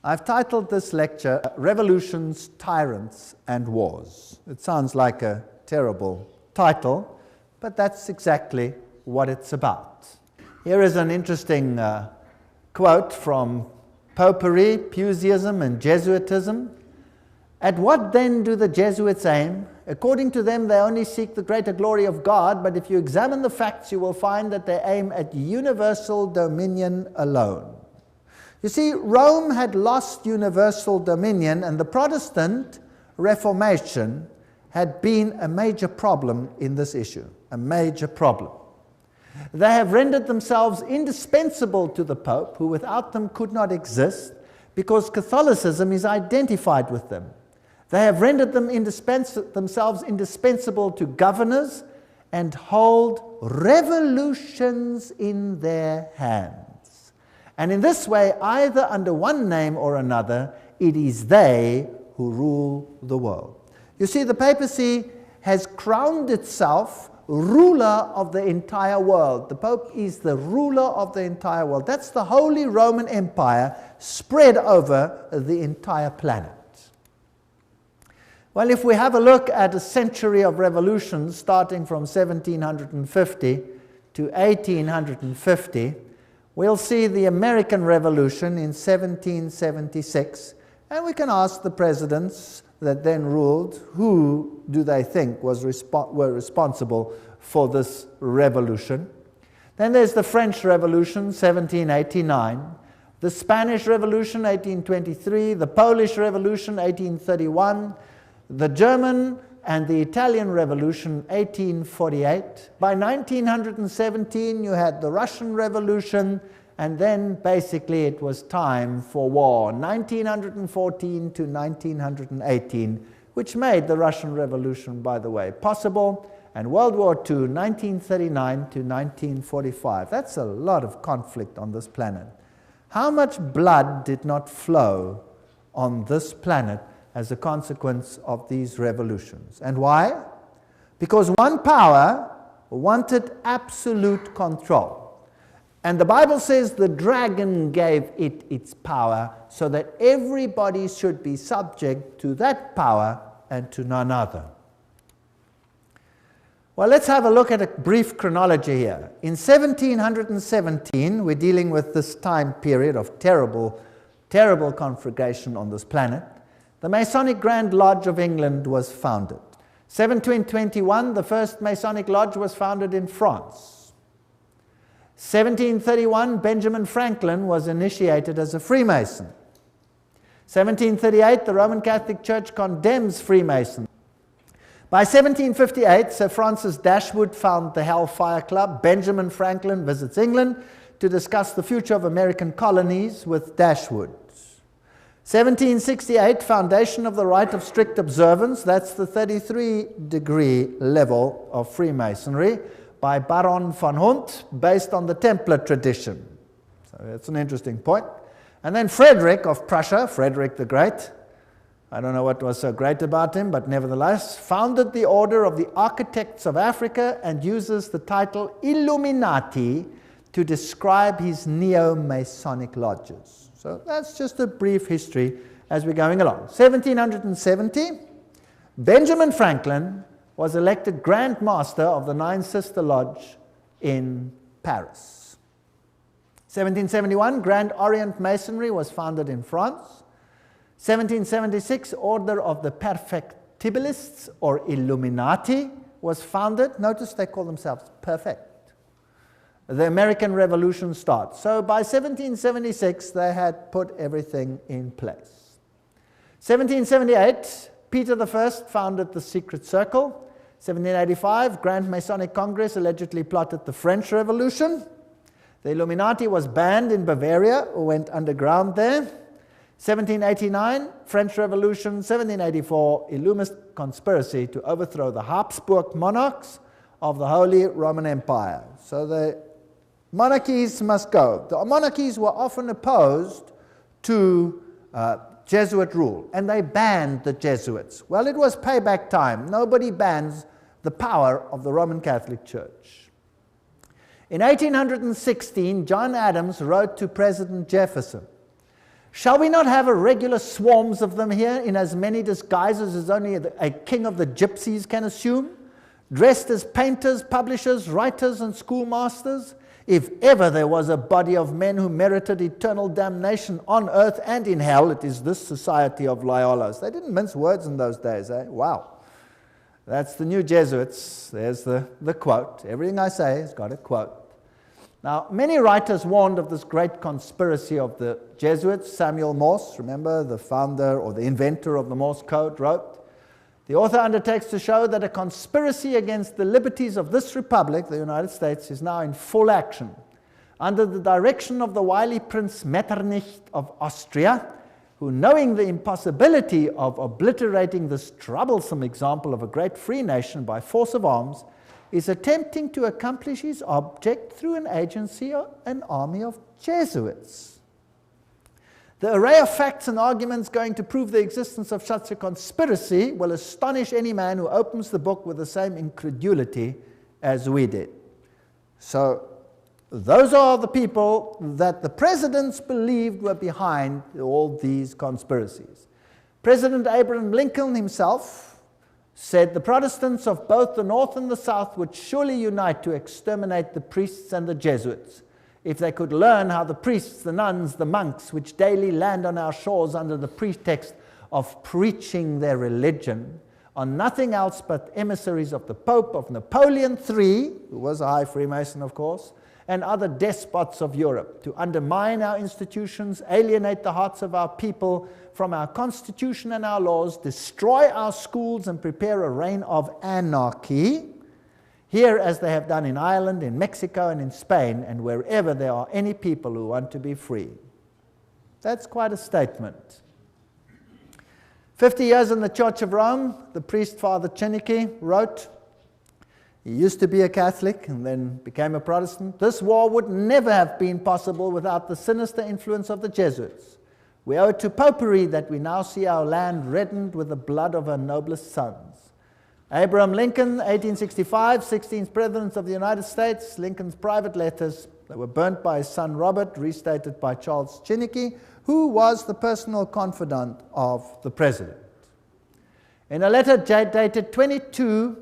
I've titled this lecture, Revolutions, Tyrants and Wars. It sounds like a terrible title, but that's exactly what it's about. Here is an interesting quote from Popery, Puseyism and Jesuitism. At what then do the Jesuits aim? According to them, they only seek the greater glory of God, but if you examine the facts, you will find that they aim at universal dominion alone. You see, Rome had lost universal dominion, and the Protestant Reformation had been a major problem in this issue, a major problem. They have rendered themselves indispensable to the Pope, who without them could not exist, because Catholicism is identified with them. They have rendered themselves indispensable to governors and hold revolutions in their hands. And in this way, either under one name or another, it is they who rule the world. You see, the papacy has crowned itself ruler of the entire world. The Pope is the ruler of the entire world. That's the Holy Roman Empire spread over the entire planet. Well, if we have a look at a century of revolutions starting from 1750 to 1850, we'll see the American Revolution in 1776, and we can ask the presidents that then ruled, who do they think were responsible for this revolution? Then there's the French Revolution, 1789, the Spanish Revolution, 1823, the Polish Revolution, 1831, the German and the Italian Revolution, 1848. By 1917, you had the Russian Revolution, and then basically it was time for war, 1914 to 1918, which made the Russian Revolution, by the way, possible, and World War II, 1939 to 1945. That's a lot of conflict on this planet. How much blood did not flow on this planet as a consequence of these revolutions? And why? Because one power wanted absolute control. And the Bible says the dragon gave it its power so that everybody should be subject to that power and to none other. Well, let's have a look at a brief chronology here. In 1717, we're dealing with this time period of terrible, terrible conflagration on this planet. The Masonic Grand Lodge of England was founded. 1721, the first Masonic Lodge was founded in France. 1731, Benjamin Franklin was initiated as a Freemason. 1738, the Roman Catholic Church condemns Freemasons. By 1758, Sir Francis Dashwood founded the Hellfire Club. Benjamin Franklin visits England to discuss the future of American colonies with Dashwood. 1768, foundation of the rite of strict observance. That's the 33-degree level of Freemasonry, by Baron von Hunt, based on the Templar tradition. So that's an interesting point. And then Frederick of Prussia, Frederick the Great, I don't know what was so great about him, but nevertheless, founded the Order of the Architects of Africa and uses the title Illuminati to describe his neo-Masonic lodges. So that's just a brief history as we're going along. 1770, Benjamin Franklin was elected Grand Master of the Nine Sister Lodge in Paris. 1771, Grand Orient Masonry was founded in France. 1776, Order of the Perfectibilists, or Illuminati, was founded. Notice they call themselves perfect. The American Revolution starts. So by 1776, they had put everything in place. 1778, Peter I founded the Secret Circle. 1785, Grand Masonic Congress allegedly plotted the French Revolution. The Illuminati was banned in Bavaria, or went underground there. 1789, French Revolution. 1784, Illuminist conspiracy to overthrow the Habsburg monarchs of the Holy Roman Empire. So the monarchies must go. The monarchies were often opposed to Jesuit rule, and they banned the Jesuits. Well, it was payback time. Nobody bans the power of the Roman Catholic Church. In 1816, John Adams wrote to President Jefferson, Shall we not have a regular swarms of them here in as many disguises as only a king of the gypsies can assume, dressed as painters, publishers, writers, and schoolmasters? If ever there was a body of men who merited eternal damnation on earth and in hell, it is this society of Loyolas. They didn't mince words in those days, eh? Wow. That's the new Jesuits. There's the quote. Everything I say has got a quote. Now, many writers warned of this great conspiracy of the Jesuits. Samuel Morse, remember, the founder or the inventor of the Morse code, wrote, "The author undertakes to show that a conspiracy against the liberties of this republic, the United States, is now in full action. Under the direction of the wily Prince Metternich of Austria, who, knowing the impossibility of obliterating this troublesome example of a great free nation by force of arms, is attempting to accomplish his object through an agency, an army of Jesuits. The array of facts and arguments going to prove the existence of such a conspiracy will astonish any man who opens the book with the same incredulity as we did." So those are the people that the presidents believed were behind all these conspiracies. President Abraham Lincoln himself said the Protestants of both the North and the South would surely unite to exterminate the priests and the Jesuits, if they could learn how the priests, the nuns, the monks, which daily land on our shores under the pretext of preaching their religion, are nothing else but emissaries of the Pope, of Napoleon III, who was a high Freemason, of course, and other despots of Europe, to undermine our institutions, alienate the hearts of our people from our constitution and our laws, destroy our schools, and prepare a reign of anarchy, here as they have done in Ireland, in Mexico, and in Spain, and wherever there are any people who want to be free. That's quite a statement. 50 years in the Church of Rome, the priest Father Czenicki wrote, he used to be a Catholic and then became a Protestant. "This war would never have been possible without the sinister influence of the Jesuits. We owe it to popery that we now see our land reddened with the blood of her noblest sons." Abraham Lincoln, 1865, 16th President of the United States. Lincoln's private letters that were burnt by his son Robert, restated by Charles Czenicki, who was the personal confidant of the President. In a letter dated 22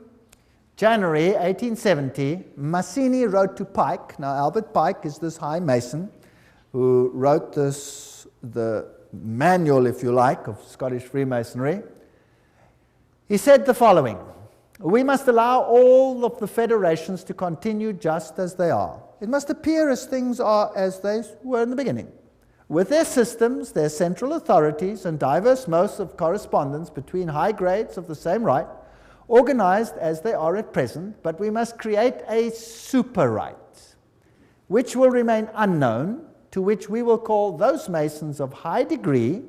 January 1870, Mazzini wrote to Pike. Now, Albert Pike is this high Mason who wrote the manual, if you like, of Scottish Freemasonry. He said the following: "We must allow all of the federations to continue just as they are. It must appear as things are as they were in the beginning, with their systems, their central authorities, and diverse modes of correspondence between high grades of the same right, organized as they are at present, but we must create a super right, which will remain unknown, to which we will call those Masons of high degree,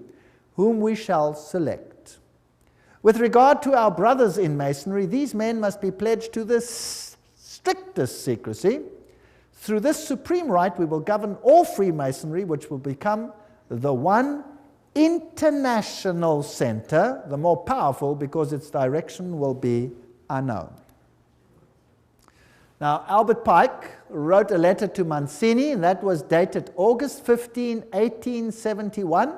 whom we shall select. With regard to our brothers in Masonry, these men must be pledged to the strictest secrecy. Through this supreme right, we will govern all Freemasonry, which will become the one international center, the more powerful because its direction will be unknown." Now, Albert Pike wrote a letter to Mazzini, and that was dated August 15, 1871,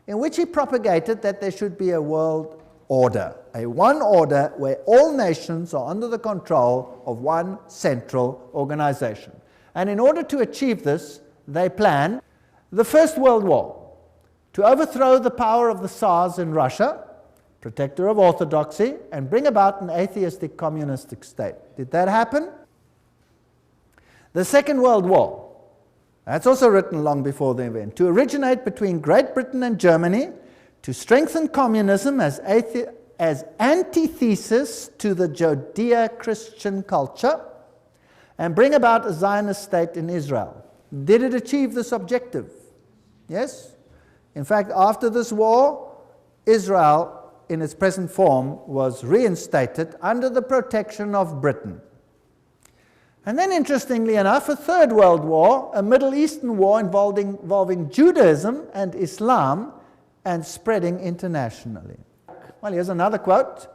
in which he propagated that there should be a world order, a one order where all nations are under the control of one central organization. And in order to achieve this, they planned the First World War, to overthrow the power of the Tsars in Russia, protector of orthodoxy, and bring about an atheistic communistic state. Did that happen? The Second World War, that's also written long before the event, to originate between Great Britain and Germany, to strengthen communism as antithesis to the Judeo-Christian culture, and bring about a Zionist state in Israel. Did it achieve this objective? Yes? In fact, after this war, Israel, in its present form, was reinstated under the protection of Britain. And then, interestingly enough, a Third World War, a Middle Eastern war involving Judaism and Islam and spreading internationally. Well, here's another quote,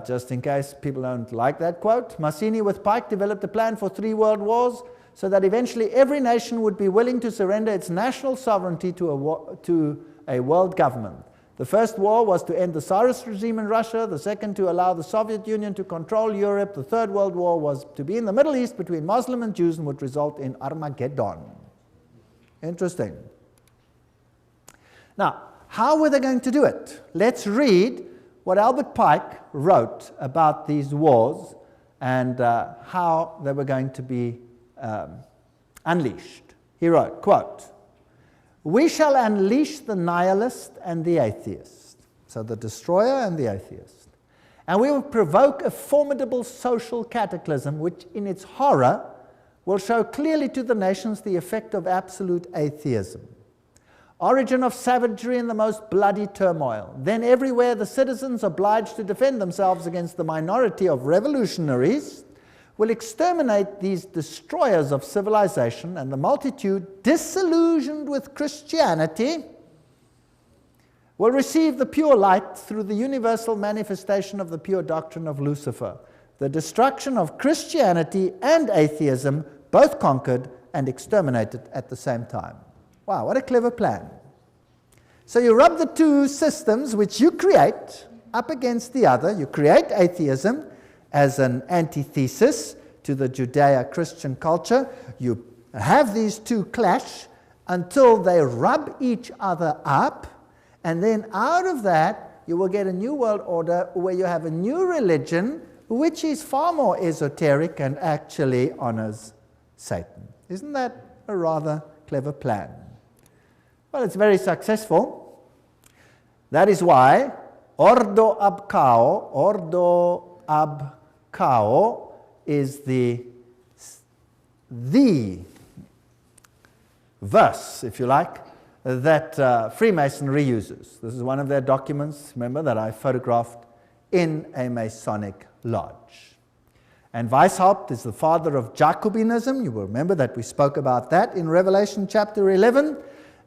just in case people don't like that quote. Mazzini with Pike developed a plan for 3 world wars so that eventually every nation would be willing to surrender its national sovereignty to a world government. The first war was to end the Tsarist regime in Russia, the second to allow the Soviet Union to control Europe, the third World War was to be in the Middle East between Muslim and Jews and would result in Armageddon. Interesting. Now, how were they going to do it? Let's read what Albert Pike wrote about these wars and how they were going to be unleashed. He wrote, quote, "We shall unleash the nihilist and the atheist," so the destroyer and the atheist, "and we will provoke a formidable social cataclysm which in its horror will show clearly to the nations the effect of absolute atheism. Origin of savagery in the most bloody turmoil. Then everywhere the citizens obliged to defend themselves against the minority of revolutionaries will exterminate these destroyers of civilization, and the multitude, disillusioned with Christianity, will receive the pure light through the universal manifestation of the pure doctrine of Lucifer. The destruction of Christianity and atheism, both conquered and exterminated at the same time." Wow, what a clever plan. So you rub the two systems which you create up against the other. You create atheism as an antithesis to the Judeo-Christian culture. You have these two clash until they rub each other up, and then out of that you will get a new world order where you have a new religion which is far more esoteric and actually honors Satan. Isn't that a rather clever plan? Well, it's very successful. That is why ordo ab cao is the verse, if you like, that Freemasonry uses. This is one of their documents, remember, that I photographed in a Masonic lodge. And Weishaupt is the father of Jacobinism. You will remember that we spoke about that in Revelation chapter 11.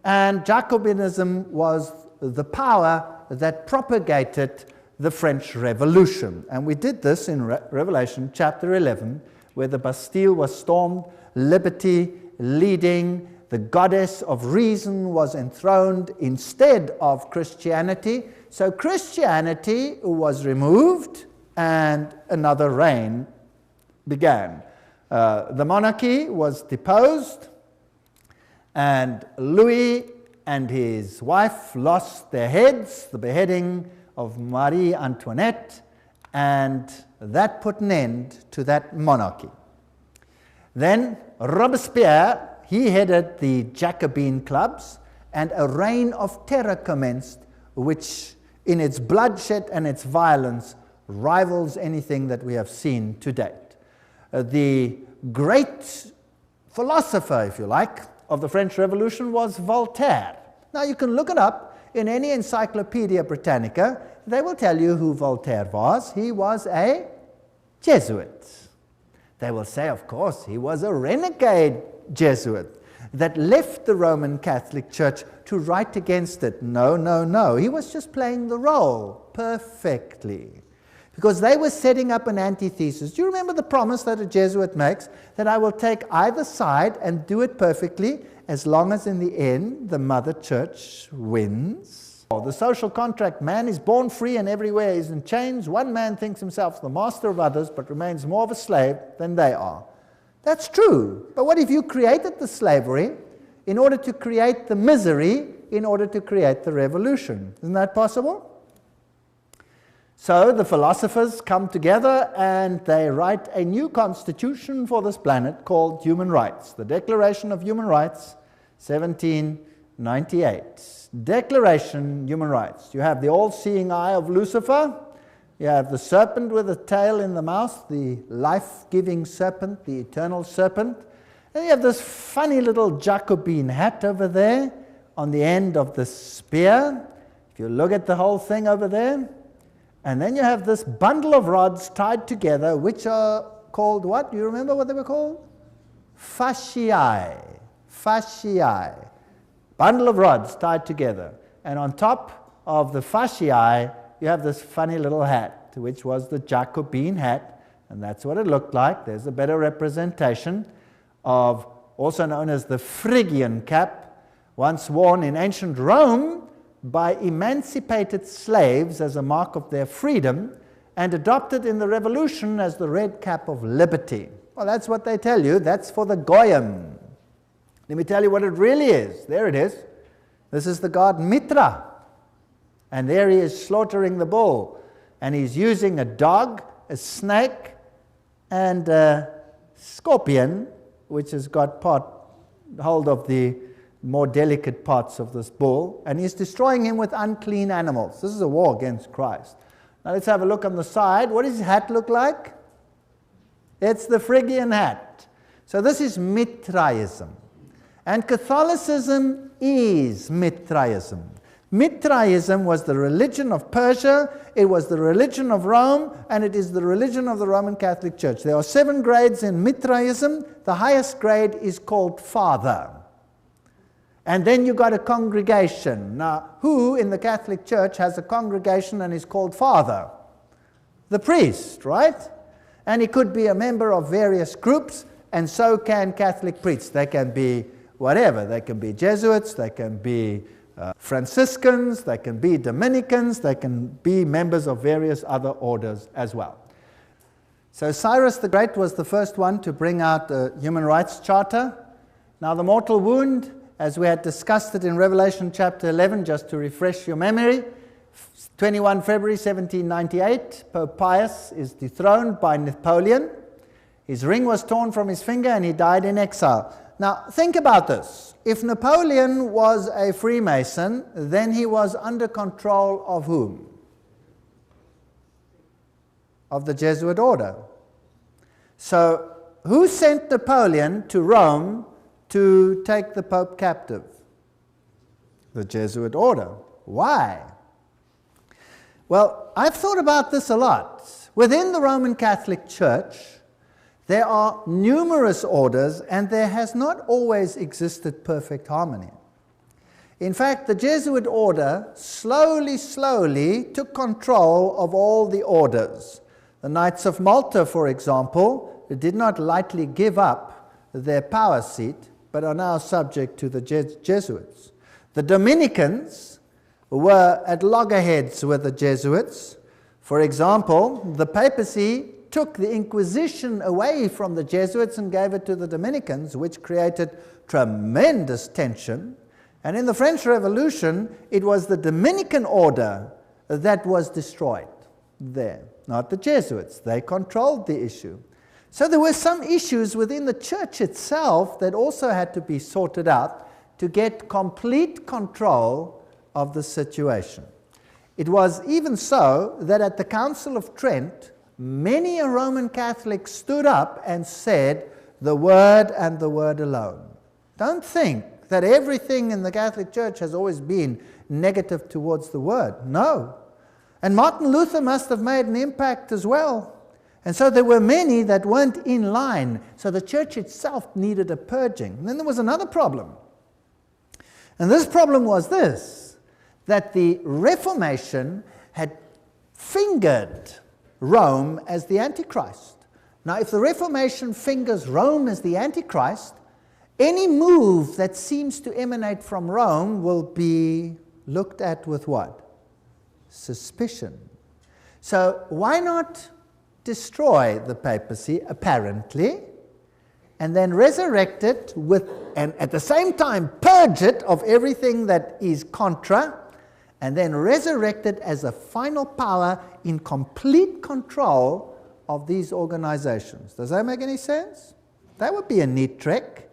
And Jacobinism was the power that propagated the French Revolution. And we did this in Revelation chapter 11, where the Bastille was stormed, liberty leading, the goddess of reason was enthroned instead of Christianity. So Christianity was removed and another reign began. The monarchy was deposed, and Louis and his wife lost their heads, the beheading of Marie Antoinette, and that put an end to that monarchy. Then Robespierre, he headed the Jacobin clubs, and a reign of terror commenced, which in its bloodshed and its violence rivals anything that we have seen to date. The great philosopher, if you like, of the French Revolution was Voltaire. Now you can look it up in any Encyclopedia Britannica. They will tell you who Voltaire was. He was a Jesuit. They will say, of course, he was a renegade Jesuit that left the Roman Catholic Church to write against it. No, no, no. He was just playing the role perfectly, because they were setting up an antithesis. Do you remember the promise that a Jesuit makes? That I will take either side and do it perfectly, as long as in the end the Mother Church wins. The social contract: man is born free and everywhere is in chains. One man thinks himself the master of others, but remains more of a slave than they are. That's true. But what if you created the slavery in order to create the misery, in order to create the revolution? Isn't that possible? So the philosophers come together and they write a new constitution for this planet called Human Rights. The Declaration of Human Rights, 1798. Declaration, Human Rights. You have the all-seeing eye of Lucifer. You have the serpent with a tail in the mouth, the life-giving serpent, the eternal serpent. And you have this funny little Jacobin hat over there on the end of the spear. If you look at the whole thing over there. And then you have this bundle of rods tied together, which are called what? Do you remember what they were called? Fasciae. Fasciae. Bundle of rods tied together. And on top of the fasciae, you have this funny little hat, which was the Jacobin hat. And that's what it looked like. There's a better representation of, also known as the Phrygian cap, once worn in ancient Rome by emancipated slaves as a mark of their freedom, and adopted in the Revolution as the red cap of liberty. Well, that's what they tell you. That's for the Goyim. Let me tell you what it really is. There it is. This is the god Mitra. And there he is slaughtering the bull. And he's using a dog, a snake, and a scorpion, which has got hold of the more delicate parts of this bull. And he's destroying him with unclean animals. This is a war against Christ. Now let's have a look on the side. What does his hat look like? It's the Phrygian hat. So this is Mithraism. And Catholicism is Mithraism. Mithraism was the religion of Persia, it was the religion of Rome, and it is the religion of the Roman Catholic Church. There are 7 grades in Mithraism. The highest grade is called Father. And then you got a congregation. Now, who in the Catholic Church has a congregation and is called Father? The priest, right? And he could be a member of various groups, and so can Catholic priests. They can be whatever. They can be Jesuits, they can be Franciscans, they can be Dominicans, they can be members of various other orders as well. So Cyrus the Great was the first one to bring out a human rights charter. Now the mortal wound, as we had discussed it in Revelation chapter 11, just to refresh your memory, 21 February 1798, Pope Pius is dethroned by Napoleon. His ring was torn from his finger and he died in exile. Now, think about this. If Napoleon was a Freemason, then he was under control of whom? Of the Jesuit order. So, who sent Napoleon to Rome to take the Pope captive? The Jesuit order. Why? Well, I've thought about this a lot. Within the Roman Catholic Church, there are numerous orders, and there has not always existed perfect harmony. In fact, the Jesuit order slowly took control of all the orders. The Knights of Malta, for example, did not lightly give up their power seat, but are now subject to the Jesuits. The Dominicans were at loggerheads with the Jesuits. For example, the papacy took the Inquisition away from the Jesuits and gave it to the Dominicans, which created tremendous tension. And in the French Revolution, it was the Dominican order that was destroyed there, not the Jesuits. They controlled the issue. So there were some issues within the church itself that also had to be sorted out to get complete control of the situation. It was even so that at the Council of Trent, many a Roman Catholic stood up and said, the Word and the Word alone. Don't think that everything in the Catholic Church has always been negative towards the Word. No. And Martin Luther must have made an impact as well. And so there were many that weren't in line. So the church itself needed a purging. And then there was another problem. And this problem was this, that the Reformation had fingered Rome as the Antichrist. Now, if the Reformation fingers Rome as the Antichrist, any move that seems to emanate from Rome will be looked at with what? Suspicion. So why not destroy the papacy, apparently, and then resurrect it with, and at the same time purge it of everything that is contra, and then resurrect it as a final power in complete control of these organizations. Does that make any sense? That would be a neat trick.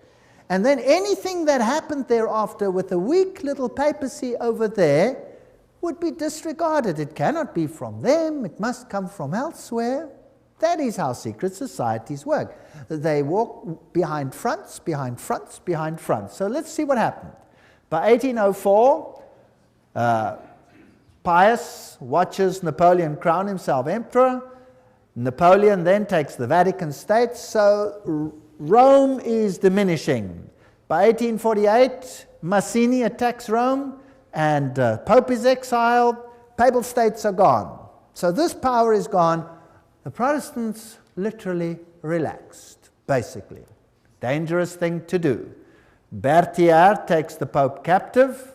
And then anything that happened thereafter with a weak little papacy over there would be disregarded. It cannot be from them, it must come from elsewhere. That is how secret societies work. They walk behind fronts, behind fronts, behind fronts. So let's see what happened. By 1804, Pius watches Napoleon crown himself emperor. Napoleon then takes the Vatican State, so Rome is diminishing. By 1848, Mazzini attacks Rome, and Pope is exiled, Papal States are gone. So this power is gone. The Protestants literally relaxed, basically. Dangerous thing to do. Berthier takes the Pope captive.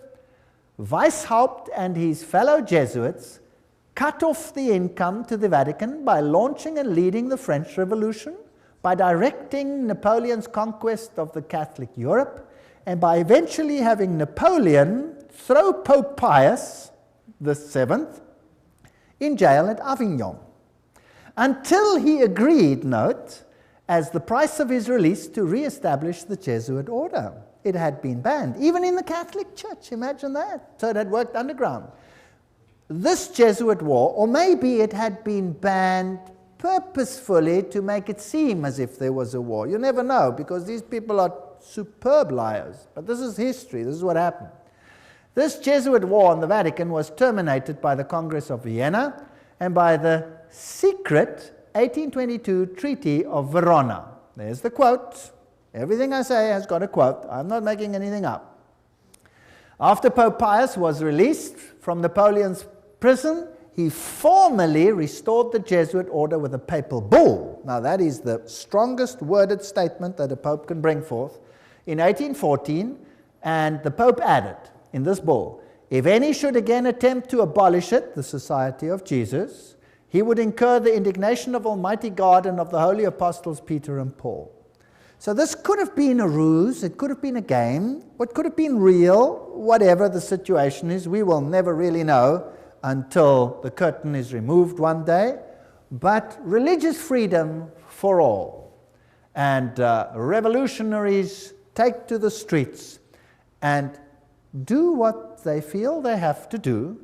Weishaupt and his fellow Jesuits cut off the income to the Vatican by launching and leading the French Revolution, by directing Napoleon's conquest of the Catholic Europe, and by eventually having Napoleon throw Pope Pius VII in jail at Avignon, until he agreed, note, as the price of his release, to re-establish the Jesuit order. It had been banned, even in the Catholic Church, imagine that. So it had worked underground. This Jesuit war, or maybe it had been banned purposefully to make it seem as if there was a war. You never know, because these people are superb liars. But this is history, this is what happened. This Jesuit war on the Vatican was terminated by the Congress of Vienna and by the secret 1822 Treaty of Verona. There's the quote. Everything I say has got a quote. I'm not making anything up. After Pope Pius was released from Napoleon's prison, he formally restored the Jesuit order with a papal bull. Now that is the strongest worded statement that a pope can bring forth. In 1814, and the Pope added in this bull, if any should again attempt to abolish it, the Society of Jesus, he would incur the indignation of Almighty God and of the holy apostles Peter and Paul. So this could have been a ruse, it could have been a game, what could have been real, whatever the situation is, we will never really know until the curtain is removed one day, but religious freedom for all. And revolutionaries take to the streets and do what they feel they have to do.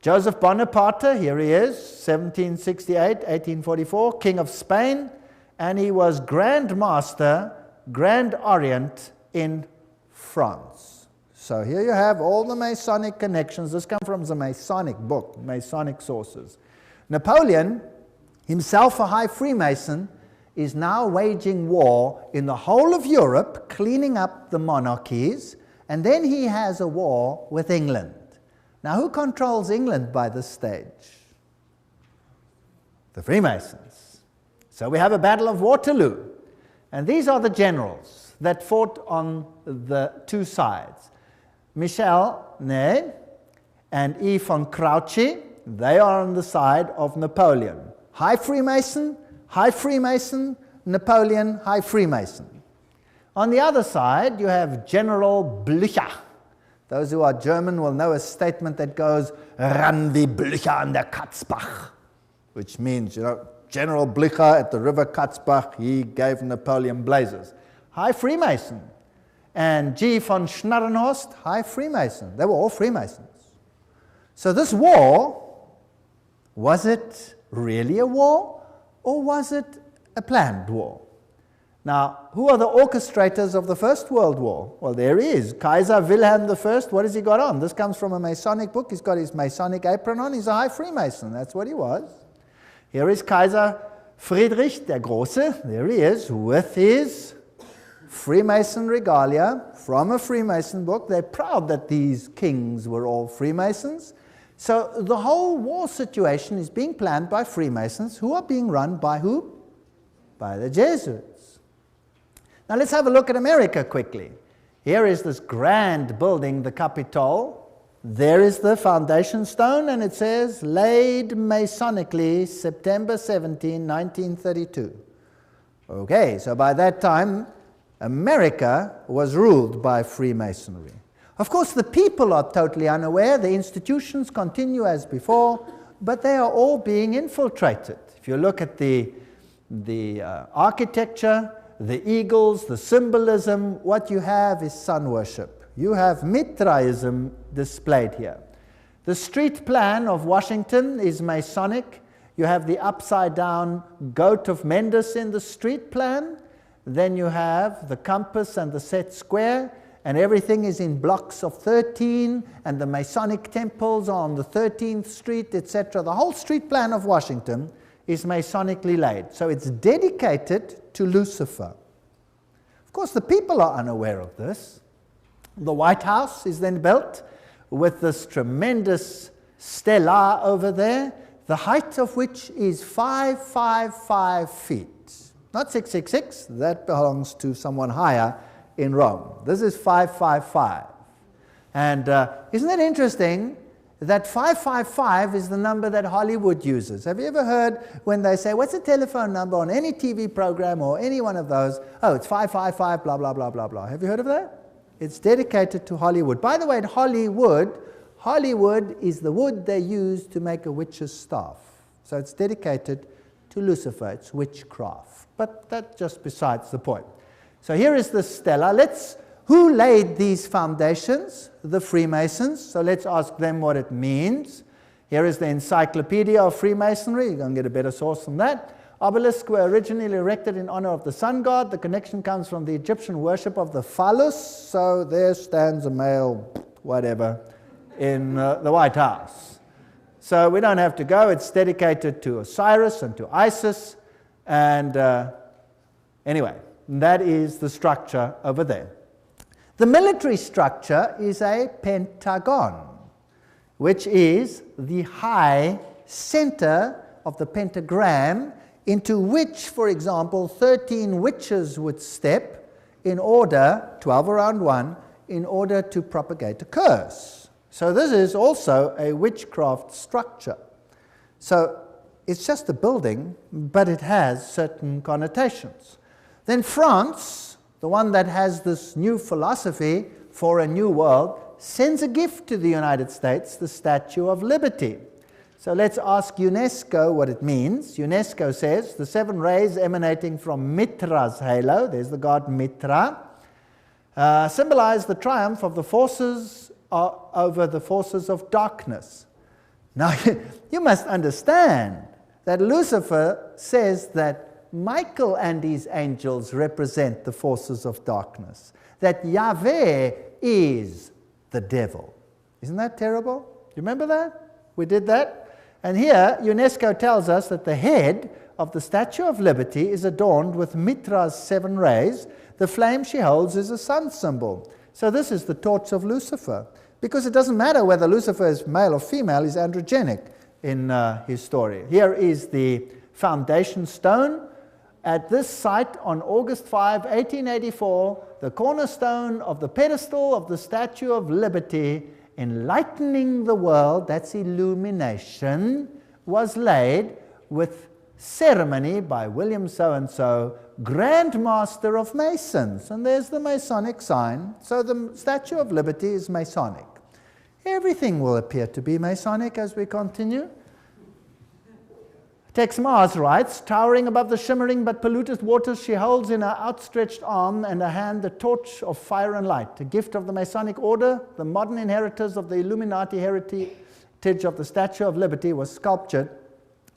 Joseph Bonaparte, here he is, 1768, 1844, King of Spain, and he was Grand Master, Grand Orient in France. So here you have all the Masonic connections. This comes from the Masonic book, Masonic sources. Napoleon, himself a high Freemason, is now waging war in the whole of Europe, cleaning up the monarchies, and then he has a war with England. Now, who controls England by this stage? The Freemasons. So we have a Battle of Waterloo, and these are the generals that fought on the two sides. Michel Ney and E. von Grouchy, they are on the side of Napoleon. High Freemason, Napoleon, High Freemason. On the other side, you have General Blücher. Those who are German will know a statement that goes, "Ran wie Blücher an der Katzbach," which means, General Blücher at the river Katzbach, he gave Napoleon blazes. High Freemason. And G. von Schnarrenhorst, High Freemason. They were all Freemasons. So this war, was it really a war, or was it a planned war? Now, who are the orchestrators of the First World War? Well, there he is, Kaiser Wilhelm I. What has he got on? This comes from a Masonic book. He's got his Masonic apron on. He's a High Freemason. That's what he was. Here is Kaiser Friedrich der Große. There he is, with his Freemason regalia from a Freemason book. They're proud that these kings were all Freemasons. So the whole war situation is being planned by Freemasons, who are being run by who? By the Jesuits. Now let's have a look at America quickly. Here is this grand building, the Capitol. There is the foundation stone, and it says, laid Masonically, September 17, 1932. Okay, so by that time, America was ruled by Freemasonry. Of course, the people are totally unaware. The institutions continue as before, but they are all being infiltrated. If you look at the architecture, the eagles, the symbolism, what you have is sun worship. You have Mithraism displayed here. The street plan of Washington is Masonic. You have the upside-down goat of Mendes in the street plan. Then you have the compass and the set square, and everything is in blocks of 13, and the Masonic temples are on the 13th Street, etc. The whole street plan of Washington is Masonically laid. So it's dedicated to Lucifer. Of course, the people are unaware of this. The White House is then built with this tremendous stela over there, the height of which is 555 feet. Not 666, that belongs to someone higher in Rome. This is 555. And isn't it interesting that 555 is the number that Hollywood uses? Have you ever heard when they say, what's the telephone number on any TV program or any one of those? Oh, it's 555, blah, blah, blah, blah, blah. Have you heard of that? It's dedicated to Hollywood. By the way, at Hollywood is the wood they use to make a witch's staff. So it's dedicated to Lucifer. It's witchcraft. But that's just besides the point. So here is the stela. Who laid these foundations? The Freemasons. So let's ask them what it means. Here is the Encyclopedia of Freemasonry. You're going to get a better source than that. Obelisks were originally erected in honor of the sun god. The connection comes from the Egyptian worship of the phallus. So there stands a male, whatever, in the White House. So we don't have to go. It's dedicated to Osiris and to Isis. And anyway, that is the structure over there. The military structure is a pentagon, which is the high center of the pentagram into which, for example, 13 witches would step in order, 12 around one, in order to propagate a curse. So this is also a witchcraft structure. So it's just a building, but it has certain connotations. Then France, the one that has this new philosophy for a new world, sends a gift to the United States, the Statue of Liberty. So let's ask UNESCO what it means. UNESCO says the 7 rays emanating from Mitra's halo, there's the god Mitra, symbolize the triumph of the forces over the forces of darkness. Now, you must understand that Lucifer says that Michael and his angels represent the forces of darkness, that Yahweh is the devil. Isn't that terrible? You remember that? We did that. And here, UNESCO tells us that the head of the Statue of Liberty is adorned with Mitra's 7 rays. The flame she holds is a sun symbol. So this is the torch of Lucifer. Because it doesn't matter whether Lucifer is male or female, he's androgenic in his story. Here is the foundation stone. At this site on August 5, 1884, the cornerstone of the pedestal of the Statue of Liberty, enlightening the world, that's illumination, was laid with ceremony by William so-and-so, Grand Master of Masons. And there's the Masonic sign. So the Statue of Liberty is Masonic. Everything will appear to be Masonic as we continue. Tex Mars writes, towering above the shimmering but polluted waters, she holds in her outstretched arm and her hand the torch of fire and light, a gift of the Masonic order. The modern inheritors of the Illuminati heritage of the Statue of Liberty was sculptured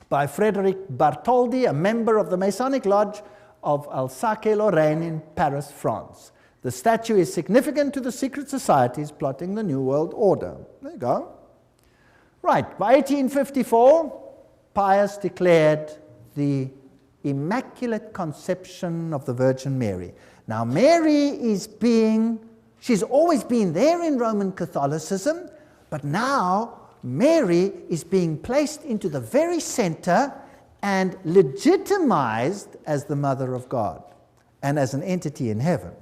by Frederic Bartholdi, a member of the Masonic Lodge of Alsace-Lorraine in Paris, France. The statue is significant to the secret societies plotting the New World Order. There you go. Right, by 1854, Pius declared the Immaculate Conception of the Virgin Mary. Now, Mary she's always been there in Roman Catholicism, but now Mary is being placed into the very center and legitimized as the Mother of God and as an entity in heaven.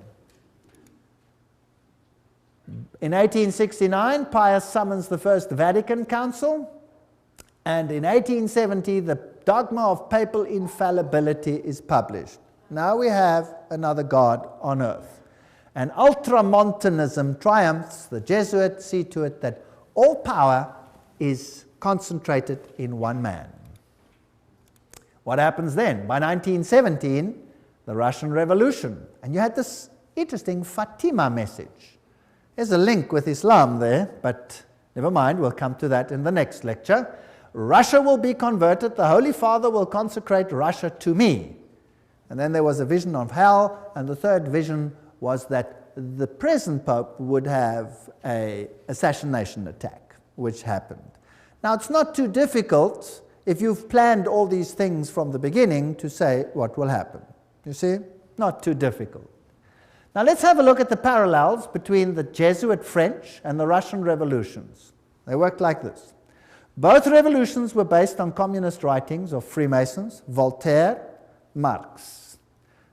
In 1869, Pius summons the First Vatican Council. And in 1870, the dogma of papal infallibility is published. Now we have another God on earth. And ultramontanism triumphs. The Jesuits see to it that all power is concentrated in one man. What happens then? By 1917, the Russian Revolution. And you had this interesting Fatima message. There's a link with Islam there, but never mind, we'll come to that in the next lecture. Russia will be converted, the Holy Father will consecrate Russia to me. And then there was a vision of hell, and the third vision was that the present Pope would have an assassination attack, which happened. Now, it's not too difficult, if you've planned all these things from the beginning, to say what will happen. You see? Not too difficult. Now, let's have a look at the parallels between the Jesuit French and the Russian revolutions. They worked like this. Both revolutions were based on communist writings of Freemasons, Voltaire, Marx.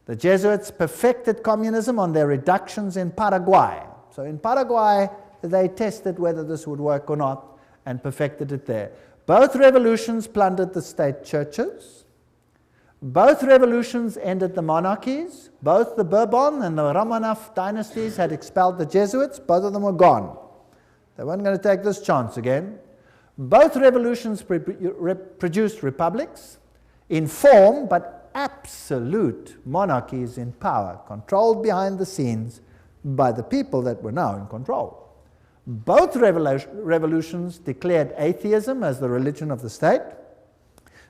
The Jesuits perfected communism on their reductions in Paraguay. So in Paraguay, they tested whether this would work or not and perfected it there. Both revolutions plundered the state churches. Both revolutions ended the monarchies. Both the Bourbon and the Romanov dynasties had expelled the Jesuits. Both of them were gone. They weren't going to take this chance again. Both revolutions produced republics in form, but absolute monarchies in power, controlled behind the scenes by the people that were now in control. Both revolutions declared atheism as the religion of the state.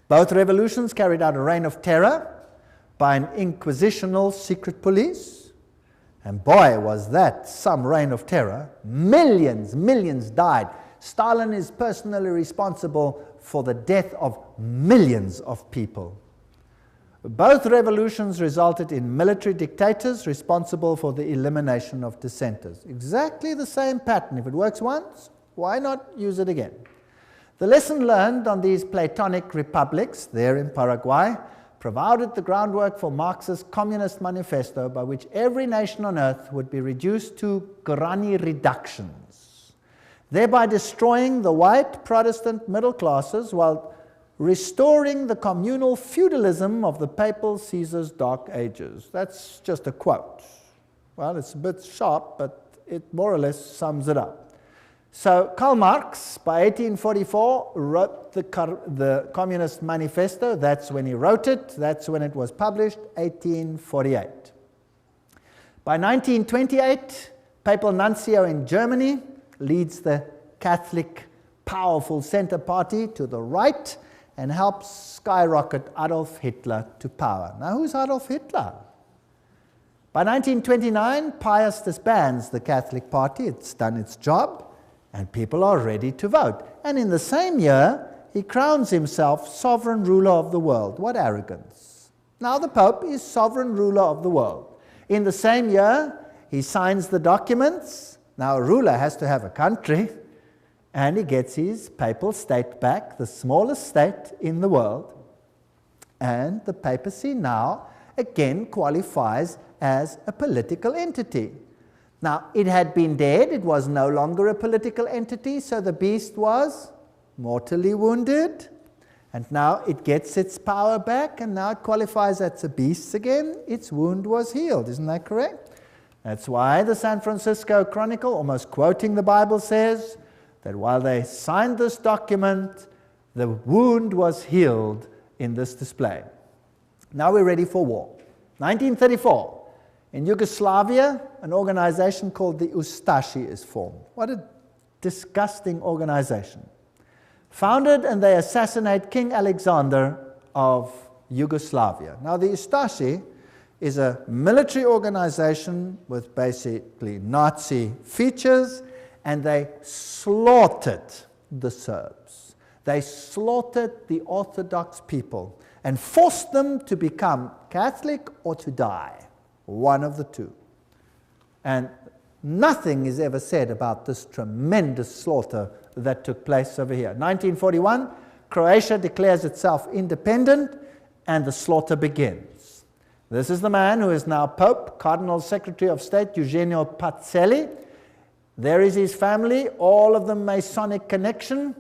Both revolutions carried out a reign of terror by an inquisitional secret police. And boy, was that some reign of terror. Millions died. Stalin is personally responsible for the death of millions of people. Both revolutions resulted in military dictators responsible for the elimination of dissenters. Exactly the same pattern. If it works once, why not use it again? The lesson learned on these Platonic republics there in Paraguay provided the groundwork for Marx's Communist Manifesto, by which every nation on earth would be reduced to granny reductions, thereby destroying the white Protestant middle classes while restoring the communal feudalism of the papal Caesar's dark ages. That's just a quote. Well, it's a bit sharp, but it more or less sums it up. So Karl Marx, by 1844, wrote the Communist Manifesto. That's when he wrote it. That's when it was published, 1848. By 1928, Papal Nuncio in Germany leads the Catholic powerful center party to the right and helps skyrocket Adolf Hitler to power. Now, who's Adolf Hitler? By 1929, Pius disbands the Catholic Party. It's done its job, and people are ready to vote. And in the same year, he crowns himself sovereign ruler of the world. What arrogance. Now the Pope is sovereign ruler of the world. In the same year, he signs the documents. Now a ruler has to have a country, and he gets his papal state back, the smallest state in the world. And the papacy now again qualifies as a political entity. Now, it had been dead, it was no longer a political entity, so the beast was mortally wounded, and now it gets its power back, and now it qualifies as a beast again. Its wound was healed, isn't that correct? That's why the San Francisco Chronicle, almost quoting the Bible, says that while they signed this document, the wound was healed in this display. Now we're ready for war. 1934. In Yugoslavia, an organization called the Ustashi is formed. What a disgusting organization. Founded, and they assassinate King Alexander of Yugoslavia. Now, the Ustashi is a military organization with basically Nazi features, and they slaughtered the Serbs. They slaughtered the Orthodox people and forced them to become Catholic or to die. One of the two. And nothing is ever said about this tremendous slaughter that took place over here. 1941, Croatia declares itself independent, and the slaughter begins. This is the man who is now Pope, Cardinal Secretary of State, Eugenio Pacelli. There is his family, all of them Masonic connection,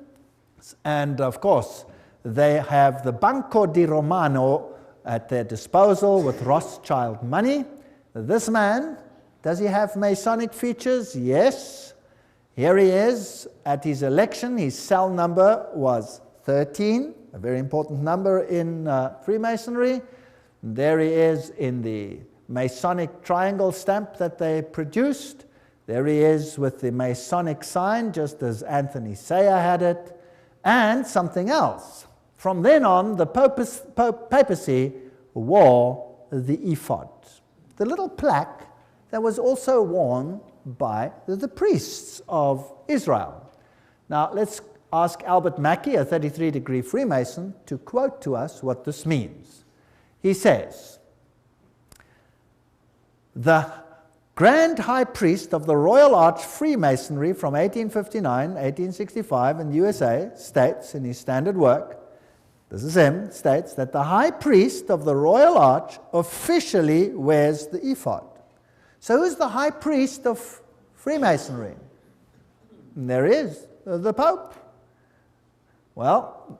and of course, they have the Banco di Romano at their disposal with Rothschild money. This man, does he have Masonic features? Yes. Here he is at his election. His cell number was 13, a very important number in Freemasonry. There he is in the Masonic triangle stamp that they produced. There he is with the Masonic sign, just as Anthony Sayer had it, and something else. From then on, the papacy wore the ephod, the little plaque that was also worn by the priests of Israel. Now, let's ask Albert Mackey, a 33-degree Freemason, to quote to us what this means. He says, "The Grand High Priest of the Royal Arch Freemasonry from 1859, 1865 in the USA states in his standard work, this is him, states that the high priest of the royal arch officially wears the ephod. So who's the high priest of Freemasonry? And there is the Pope. Well,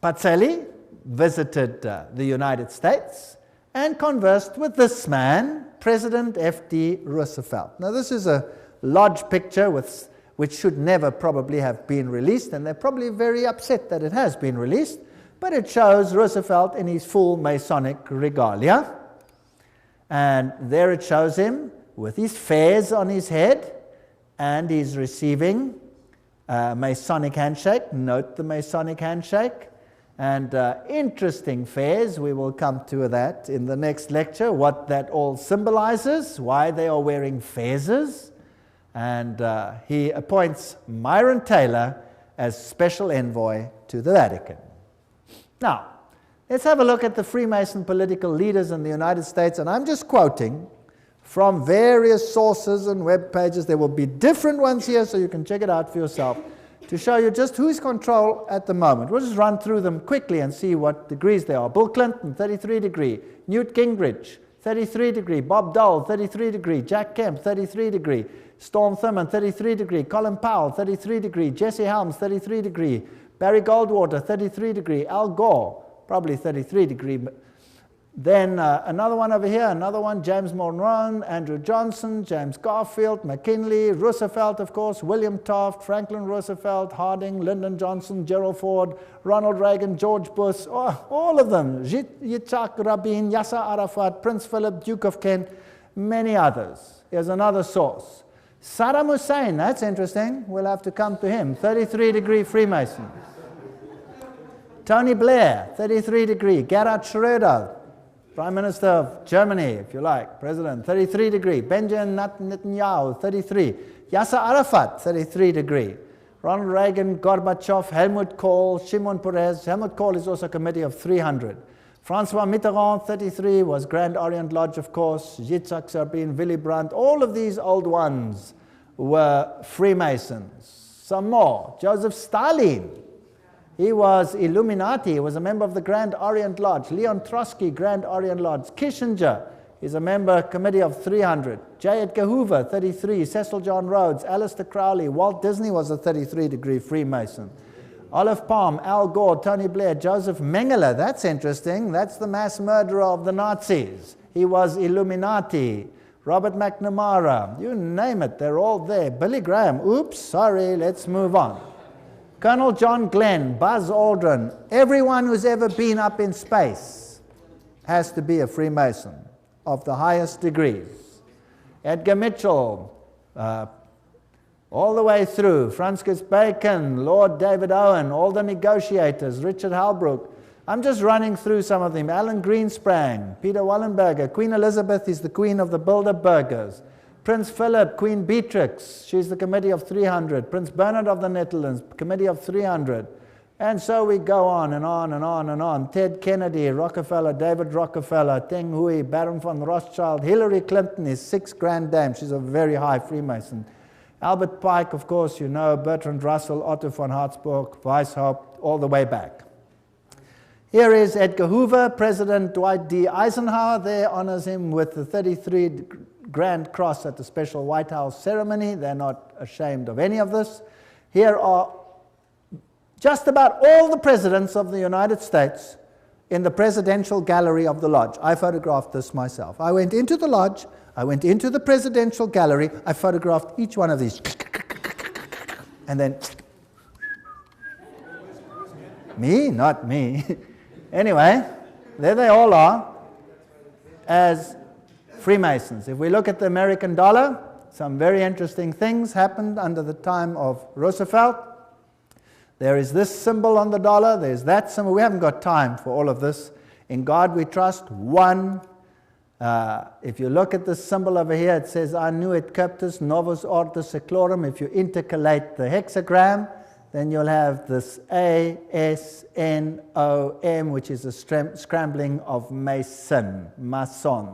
Pacelli visited the United States and conversed with this man, President F.D. Roosevelt. Now this is a lodge picture which should never probably have been released, and they're probably very upset that it has been released, but it shows Roosevelt in his full Masonic regalia. And there it shows him with his fez on his head, and he's receiving a Masonic handshake. Note the Masonic handshake. And interesting fez, we will come to that in the next lecture, what that all symbolizes, why they are wearing fezes. And he appoints Myron Taylor as special envoy to the Vatican. Now, let's have a look at the Freemason political leaders in the United States, and I'm just quoting from various sources and web pages. There will be different ones here, so you can check it out for yourself, to show you just who's control at the moment. We'll just run through them quickly and see what degrees they are. Bill Clinton, 33 degree. Newt Gingrich, 33 degree. Bob Dole, 33 degree. Jack Kemp, 33 degree. Storm Thurmond, 33 degree. Colin Powell, 33 degree. Jesse Helms, 33 degree. Barry Goldwater, 33 degree. Al Gore, probably 33 degree. Then another one over here, another one, James Monroe, Andrew Johnson, James Garfield, McKinley, Roosevelt, of course, William Taft, Franklin Roosevelt, Harding, Lyndon Johnson, Gerald Ford, Ronald Reagan, George Bush, all of them, Yitzhak Rabin, Yasser Arafat, Prince Philip, Duke of Kent, many others. Here's another source. Saddam Hussein, that's interesting, we'll have to come to him, 33 degree Freemason. Tony Blair, 33 degree. Gerhard Schröder, Prime Minister of Germany, if you like, President, 33 degree. Benjamin Netanyahu, 33. Yasser Arafat, 33 degree. Ronald Reagan, Gorbachev, Helmut Kohl, Shimon Peres. Helmut Kohl is also a committee of 300. Francois Mitterrand, 33, was Grand Orient Lodge, of course. Yitzhak Rabin, Willy Brandt, all of these old ones were Freemasons. Some more. Joseph Stalin. He was Illuminati. He was a member of the Grand Orient Lodge. Leon Trotsky, Grand Orient Lodge. Kissinger is a member committee of 300. J. Edgar Hoover, 33. Cecil John Rhodes, Aleister Crowley. Walt Disney was a 33 degree Freemason. Olive Palm, Al Gore, Tony Blair, Joseph Mengele. That's interesting. That's the mass murderer of the Nazis. He was Illuminati. Robert McNamara. You name it. They're all there. Billy Graham. Oops, sorry. Let's move on. Colonel John Glenn, Buzz Aldrin, everyone who's ever been up in space has to be a Freemason of the highest degrees. Edgar Mitchell, all the way through, Francis Bacon, Lord David Owen, all the negotiators, Richard Halbrook. I'm just running through some of them. Alan Greensprang, Peter Wallenberger, Queen Elizabeth is the queen of the Bilderbergers. Prince Philip, Queen Beatrix, she's the committee of 300. Prince Bernard of the Netherlands, committee of 300. And so we go on and on and on and on. Ted Kennedy, Rockefeller, David Rockefeller, Teng Hui, Baron von Rothschild. Hillary Clinton is 6 grand dame. She's a very high Freemason. Albert Pike, of course, you know, Bertrand Russell, Otto von Habsburg, Weishaupt, all the way back. Here is Edgar Hoover. President Dwight D. Eisenhower there honors him with the 33 Grand Cross at the special White House ceremony. They're not ashamed of any of this. Here are just about all the presidents of the United States in the presidential gallery of the lodge. I photographed this myself. I went into the lodge, I went into the presidential gallery, I photographed each one of these. And then, me? Not me. Anyway, there they all are as Freemasons. If we look at the American dollar, some very interesting things happened under the time of Roosevelt. There is this symbol on the dollar, there's that symbol. We haven't got time for all of this. In God we trust, one. If you look at this symbol over here, it says, Annuit Cuptus Novus Ordo Seclorum. If you intercalate the hexagram, then you'll have this A-S-N-O-M, which is a scrambling of Mason, Mason.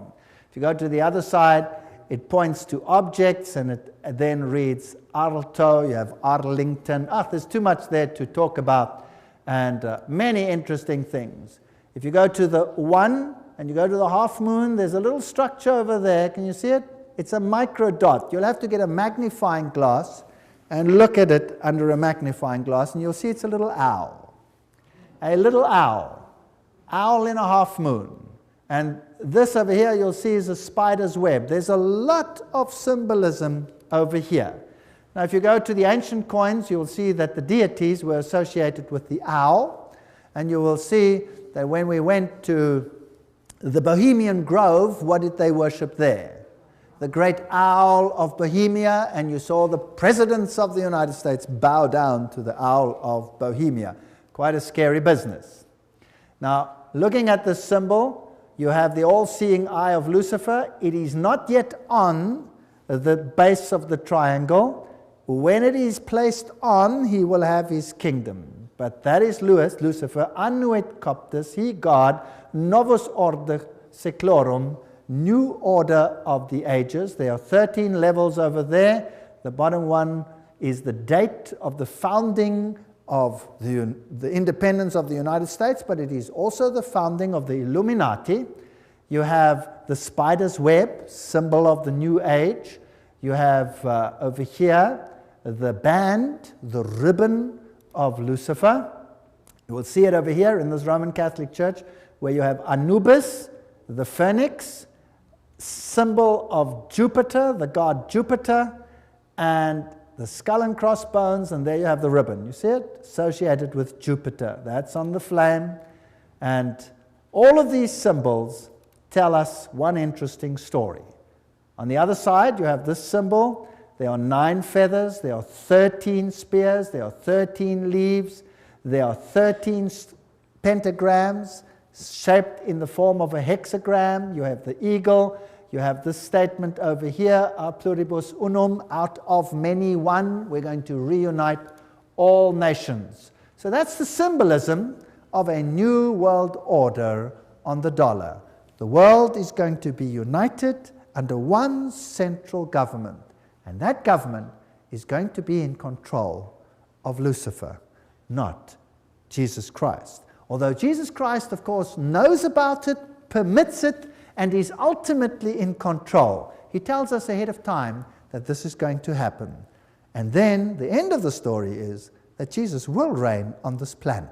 If you go to the other side, it points to objects, and it then reads Arlto, you have Arlington. There's too much there to talk about and many interesting things. If you go to the 1 and you go to the half moon, there's a little structure over there. Can you see it? It's a micro dot. You'll have to get a magnifying glass and look at it under a magnifying glass, and you'll see it's a little owl. A little owl. Owl in a half moon. And this over here you'll see is a spider's web. There's a lot of symbolism over here. Now if you go to the ancient coins, you'll see that the deities were associated with the owl, and you will see that when we went to the Bohemian Grove, what did they worship there? The great owl of Bohemia, and you saw the presidents of the United States bow down to the owl of Bohemia. Quite a scary business. Now, looking at this symbol, you have the all-seeing eye of Lucifer. It is not yet on the base of the triangle. When it is placed on, he will have his kingdom. But that is Lucifer, annuit coptus, he God, novus order seclorum, new order of the ages. There are 13 levels over there. The bottom one is the date of the founding of the independence of the United States, but it is also the founding of the Illuminati. You have the spider's web, symbol of the new age. You have over here the band, the ribbon of Lucifer. You will see it over here in this Roman Catholic Church, where you have Anubis, the phoenix, symbol of Jupiter, the god Jupiter, and the skull and crossbones, and there you have the ribbon. You see it? Associated with Jupiter. That's on the flame. And all of these symbols tell us one interesting story. On the other side, you have this symbol. There are 9 feathers. There are 13 spears. There are 13 leaves. There are 13 pentagrams shaped in the form of a hexagram. You have the eagle. You have this statement over here, a pluribus unum, out of many one. We're going to reunite all nations. So that's the symbolism of a new world order on the dollar. The world is going to be united under one central government, and that government is going to be in control of Lucifer, not Jesus Christ. Although Jesus Christ, of course, knows about it, permits it, and is ultimately in control. He tells us ahead of time that this is going to happen. And then the end of the story is that Jesus will reign on this planet.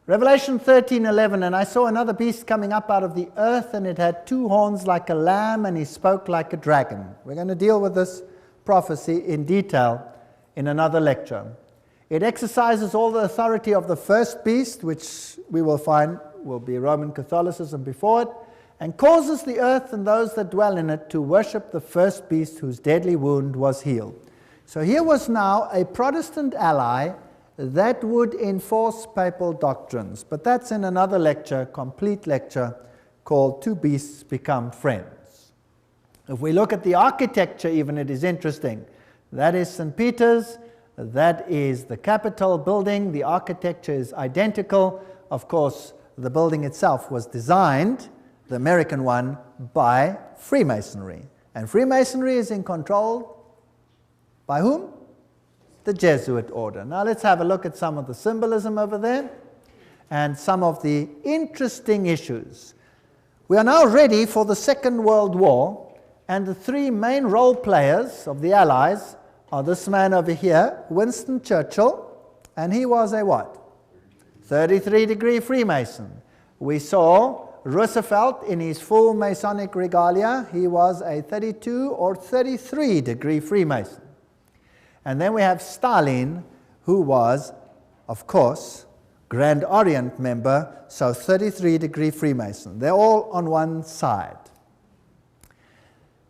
Revelation 13:11, and I saw another beast coming up out of the earth, and it had 2 horns like a lamb, and he spoke like a dragon. We're going to deal with this prophecy in detail in another lecture. It exercises all the authority of the first beast, which we will find will be Roman Catholicism before it, and causes the earth and those that dwell in it to worship the first beast whose deadly wound was healed. So here was now a Protestant ally that would enforce papal doctrines. But that's in another lecture, complete lecture, called Two Beasts Become Friends. If we look at the architecture even, it is interesting. That is St. Peter's. That is the Capitol building. The architecture is identical. Of course, the building itself was designed, the American one, by Freemasonry. And Freemasonry is in control by whom? The Jesuit order. Now let's have a look at some of the symbolism over there and some of the interesting issues. We are now ready for the Second World War, and the 3 main role players of the Allies are this man over here, Winston Churchill, and he was a what? 33-degree Freemason. We saw Roosevelt in his full Masonic regalia. He was a 32 or 33-degree Freemason. And then we have Stalin, who was, of course, Grand Orient member, so 33-degree Freemason. They're all on one side.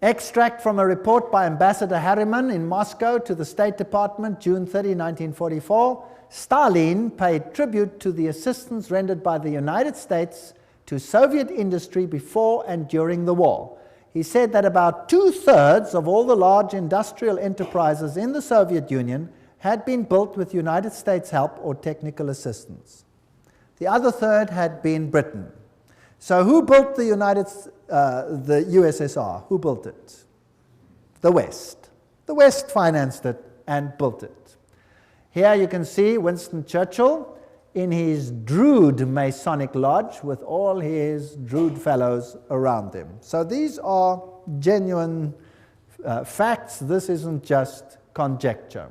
Extract from a report by Ambassador Harriman in Moscow to the State Department, June 30, 1944. Stalin paid tribute to the assistance rendered by the United States to Soviet industry before and during the war. He said that about 2/3 of all the large industrial enterprises in the Soviet Union had been built with United States help or technical assistance. The other third had been Britain. So who built the USSR? Who built it? The West. The West financed it and built it. Here you can see Winston Churchill in his Druid Masonic Lodge with all his Druid fellows around him. So these are genuine facts. This isn't just conjecture.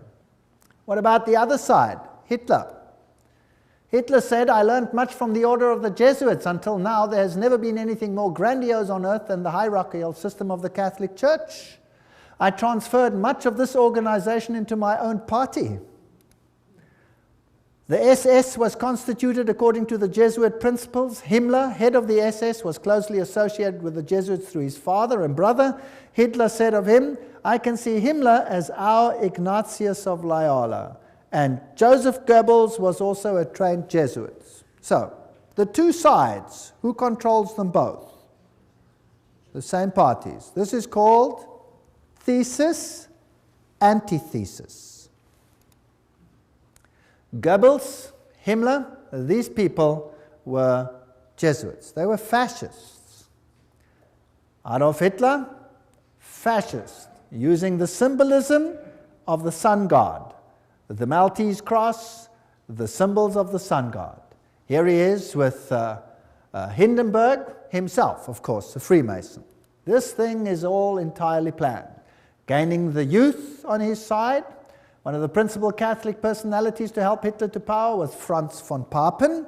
What about the other side? Hitler. Hitler said, I learned much from the order of the Jesuits. Until now, there has never been anything more grandiose on earth than the hierarchical system of the Catholic Church. I transferred much of this organization into my own party. The SS was constituted according to the Jesuit principles. Himmler, head of the SS, was closely associated with the Jesuits through his father and brother. Hitler said of him, I can see Himmler as our Ignatius of Loyola. And Joseph Goebbels was also a trained Jesuit. So, the two sides, who controls them both? The same parties. This is called thesis, antithesis. Goebbels, Himmler, these people were Jesuits. They were fascists. Adolf Hitler, fascist, using the symbolism of the sun god. The Maltese cross, the symbols of the sun god. Here he is with Hindenburg himself, of course, a Freemason. This thing is all entirely planned. Gaining the youth on his side. One of the principal Catholic personalities to help Hitler to power was Franz von Papen.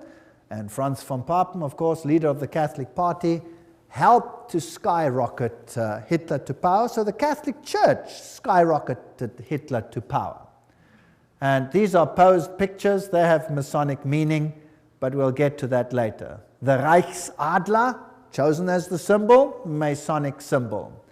And Franz von Papen, of course, leader of the Catholic Party, helped to skyrocket Hitler to power. So the Catholic Church skyrocketed Hitler to power. And these are posed pictures. They have Masonic meaning, but we'll get to that later. The Reichsadler, chosen as the symbol, Masonic symbol.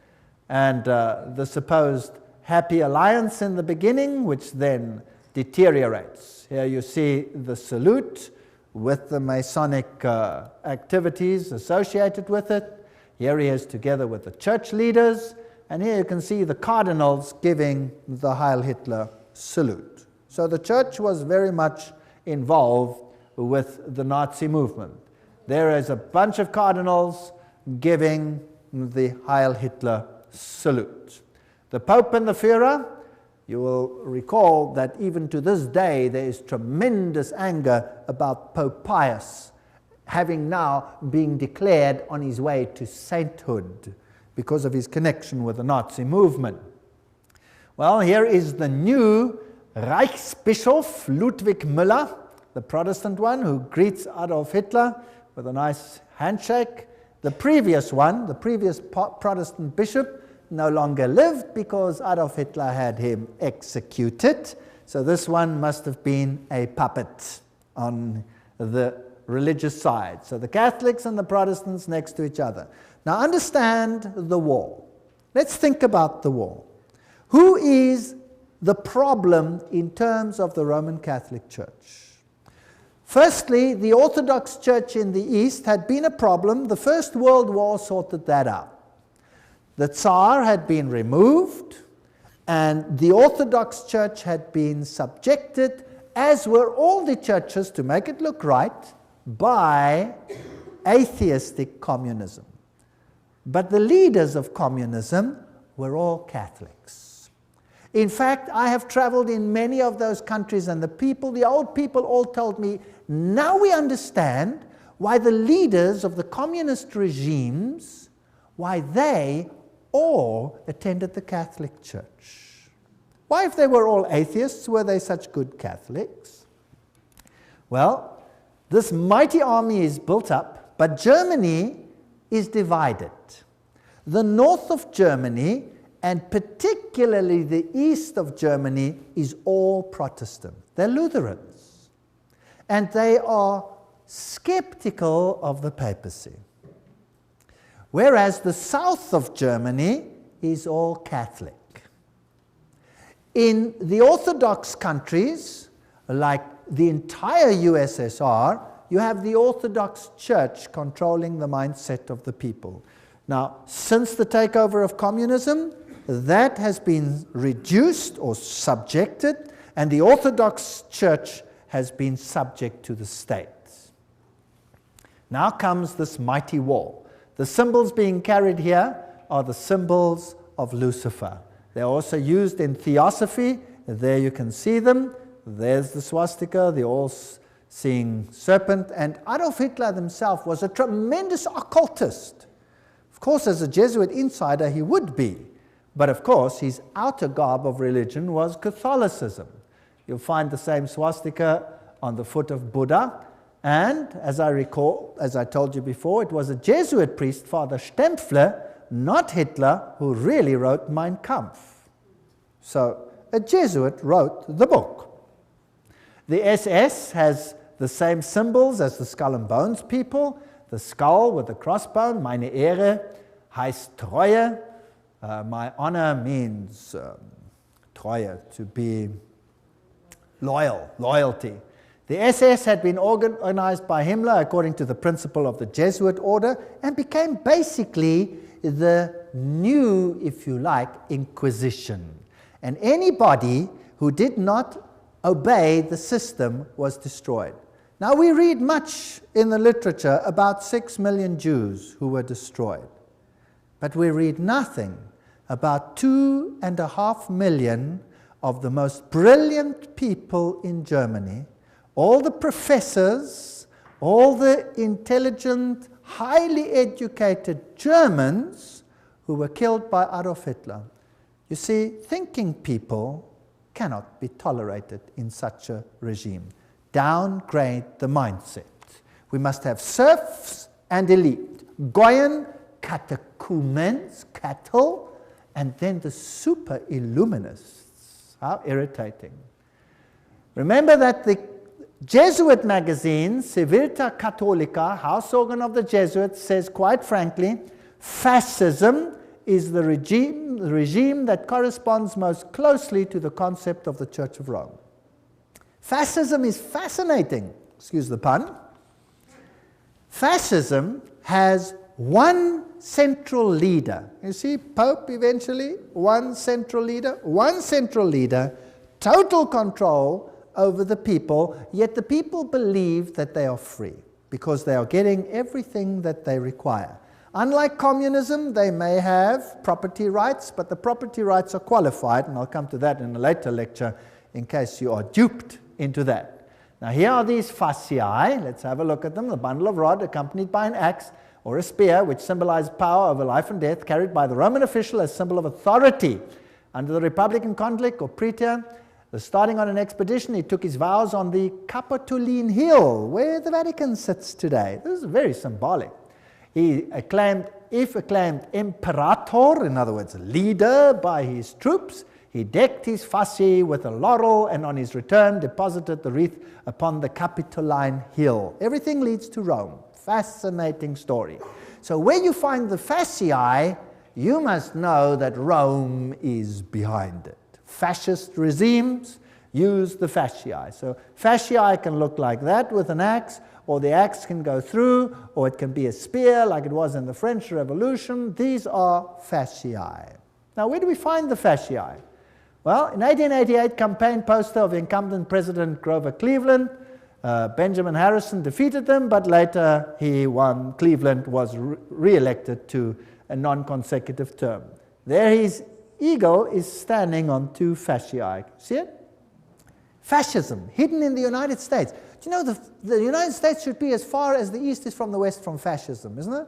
And the supposed happy alliance in the beginning, which then deteriorates. Here you see the salute with the Masonic activities associated with it. Here he is together with the church leaders. And here you can see the cardinals giving the Heil Hitler salute. So the church was very much involved with the Nazi movement. There is a bunch of cardinals giving the Heil Hitler salute. The Pope and the Führer, you will recall that even to this day there is tremendous anger about Pope Pius having now been declared on his way to sainthood because of his connection with the Nazi movement. Well, here is the new Reichsbischof Ludwig Müller, the Protestant one, who greets Adolf Hitler with a nice handshake. The previous one, the previous Protestant bishop, no longer lived because Adolf Hitler had him executed. So this one must have been a puppet on the religious side. So the Catholics and the Protestants next to each other. Now understand the war. Let's think about the war. Who is the problem in terms of the Roman Catholic Church? Firstly, the Orthodox Church in the East had been a problem. The First World War sorted that out. The Tsar had been removed, and the Orthodox Church had been subjected, as were all the churches, to make it look right, by atheistic communism. But the leaders of communism were all Catholics. In fact, I have traveled in many of those countries, and the old people all told me, now we understand why the leaders of the communist regimes, why they all attended the Catholic Church. Why, if they were all atheists, were they such good Catholics? Well, this mighty army is built up, but Germany is divided. The north of Germany, and particularly the east of Germany, is all Protestant. They're Lutherans. And they are skeptical of the papacy. Whereas the south of Germany is all Catholic. In the Orthodox countries, like the entire USSR, you have the Orthodox Church controlling the mindset of the people. Now, since the takeover of communism, that has been reduced or subjected, and the Orthodox Church has been subject to the state. Now comes this mighty war. The symbols being carried here are the symbols of Lucifer. They're also used in Theosophy. There you can see them. There's the swastika, the All seeing serpent, and Adolf Hitler himself was a tremendous occultist. Of course, as a Jesuit insider, he would be, but of course, his outer garb of religion was Catholicism. You'll find the same swastika on the foot of Buddha, and as I recall, as I told you before, it was a Jesuit priest, Father Stempfler, not Hitler, who really wrote Mein Kampf. So, a Jesuit wrote the book. The SS has the same symbols as the Skull and Bones people. The skull with the crossbone, meine Ehre, heißt Treue. My honor means Treue, to be loyal, loyalty. The SS had been organized by Himmler according to the principle of the Jesuit order and became basically the new, if you like, Inquisition. And anybody who did not obey the system was destroyed. Now we read much in the literature about 6 million Jews who were destroyed. But we read nothing about 2.5 million of the most brilliant people in Germany, all the professors, all the intelligent, highly educated Germans who were killed by Adolf Hitler. You see, thinking people cannot be tolerated in such a regime. Downgrade the mindset. We must have serfs and elite, Goyen, catechumens, cattle, and then the super illuminists. How irritating. Remember that the Jesuit magazine, Civiltà Cattolica, house organ of the Jesuits, says quite frankly, fascism is the regime that corresponds most closely to the concept of the Church of Rome. Fascism is fascinating, excuse the pun. Fascism has one central leader. You see, Pope eventually, one central leader, total control over the people, yet the people believe that they are free because they are getting everything that they require. Unlike communism, they may have property rights, but the property rights are qualified, and I'll come to that in a later lecture in case you are duped into that. Now here are these fasciae. Let's have a look at them. The bundle of rod accompanied by an axe or a spear, which symbolizes power over life and death, carried by the Roman official as symbol of authority. Under the Republican conflict or praetor, starting on an expedition, he took his vows on the Capitoline Hill, where the Vatican sits today. This is very symbolic. He acclaimed imperator, in other words, a leader by his troops. He decked his fasci with a laurel, and on his return deposited the wreath upon the Capitoline Hill. Everything leads to Rome. Fascinating story. So where you find the fasciae, you must know that Rome is behind it. Fascist regimes use the fasciae. So fasciae can look like that with an axe, or the axe can go through, or it can be a spear like it was in the French Revolution. These are fasciae. Now, where do we find the fasciae? Well, in 1888, campaign poster of incumbent President Grover Cleveland, Benjamin Harrison defeated them, but later he won. Cleveland was re-elected to a non-consecutive term. There his eagle is standing on 2 fasciae. See it? Fascism, hidden in the United States. Do you know the United States should be as far as the East is from the West from fascism, isn't it?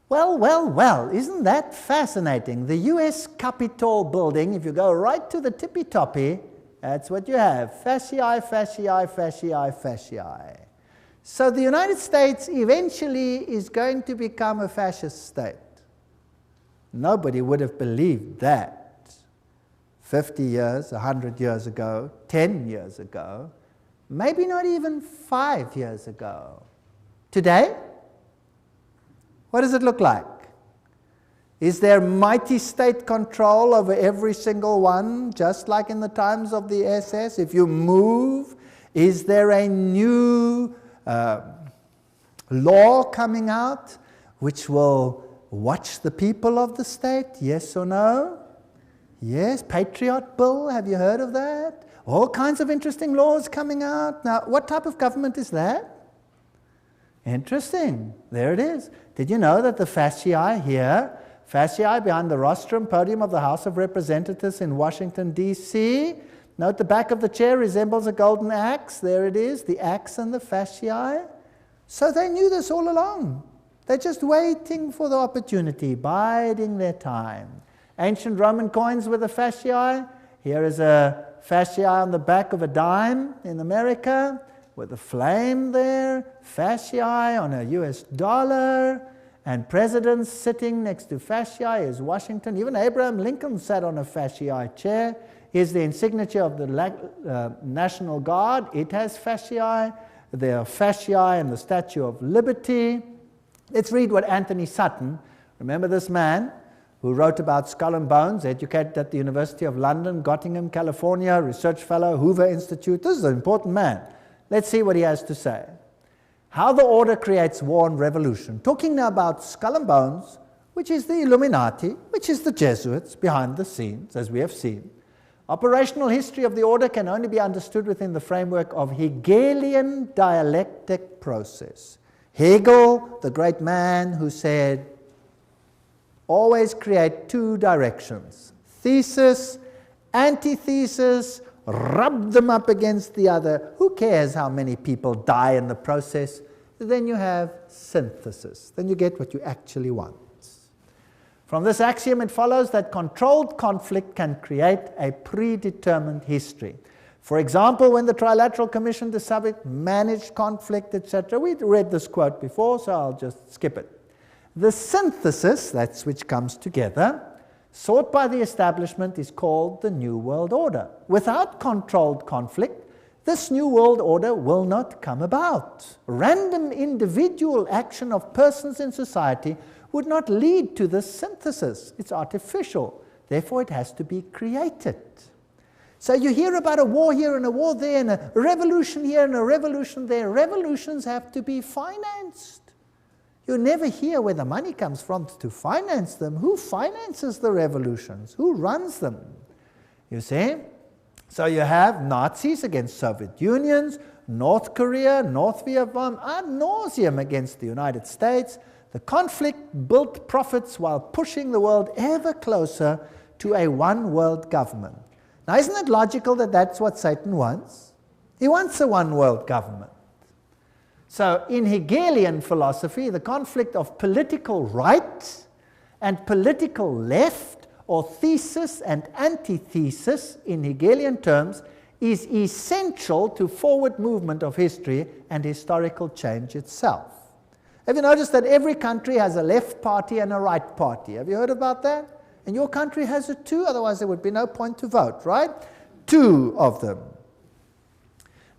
Well, isn't that fascinating? The US Capitol building, if you go right to the tippy-toppy, that's what you have. Fasciae, fasciae, fasciae, fasciae. So the United States eventually is going to become a fascist state. Nobody would have believed that 50 years, 100 years ago, 10 years ago, maybe not even 5 years ago. Today, what does it look like? Is there mighty state control over every single one, just like in the times of the SS? If you move, is there a new law coming out which will watch the people of the state? Yes or no? Yes, Patriot Bill, have you heard of that? All kinds of interesting laws coming out. Now, what type of government is that? Interesting. There it is. Did you know that the fasciae here, fasciae behind the rostrum podium of the House of Representatives in Washington, D.C., Note the back of the chair resembles a golden axe. There it is, the axe and the fasciae. So they knew this all along. They're just waiting for the opportunity, biding their time. Ancient Roman coins with the fasciae. Here is a fasciae on the back of a dime in America, with a flame there, fasciae on a US dollar, and presidents sitting next to fasciae is Washington. Even Abraham Lincoln sat on a fasciae chair. Here's the insignia of the National Guard. It has fasciae. There are fasciae and the Statue of Liberty. Let's read what Anthony Sutton, remember this man who wrote about Skull and Bones, educated at the University of London, Gottingen, California, research fellow, Hoover Institute. This is an important man. Let's see what he has to say. How the order creates war and revolution. Talking now about Skull and Bones, which is the Illuminati, which is the Jesuits behind the scenes, as we have seen. Operational history of the order can only be understood within the framework of Hegelian dialectic process. Hegel, the great man who said, always create two directions, thesis, antithesis, rub them up against the other. Who cares how many people die in the process? Then you have synthesis. Then you get what you actually want. From this axiom, it follows that controlled conflict can create a predetermined history. For example, when the Trilateral Commission decided managed conflict, etc., we read this quote before, so I'll just skip it. The synthesis, that's which comes together, sought by the establishment is called the New World Order. Without controlled conflict, this New World Order will not come about. Random individual action of persons in society would not lead to this synthesis. It's artificial. Therefore, it has to be created. So you hear about a war here and a war there and a revolution here and a revolution there. Revolutions have to be financed. You never hear where the money comes from to finance them. Who finances the revolutions? Who runs them? You see? So you have Nazis against Soviet Unions, North Korea, North Vietnam, ad nauseum against the United States. The conflict built profits while pushing the world ever closer to a one-world government. Now, isn't it logical that that's what Satan wants? He wants a one-world government. So in Hegelian philosophy, the conflict of political right and political left, or thesis and antithesis in Hegelian terms, is essential to forward movement of history and historical change itself. Have you noticed that every country has a left party and a right party? Have you heard about that? And your country has it too, otherwise there would be no point to vote, right? Two of them.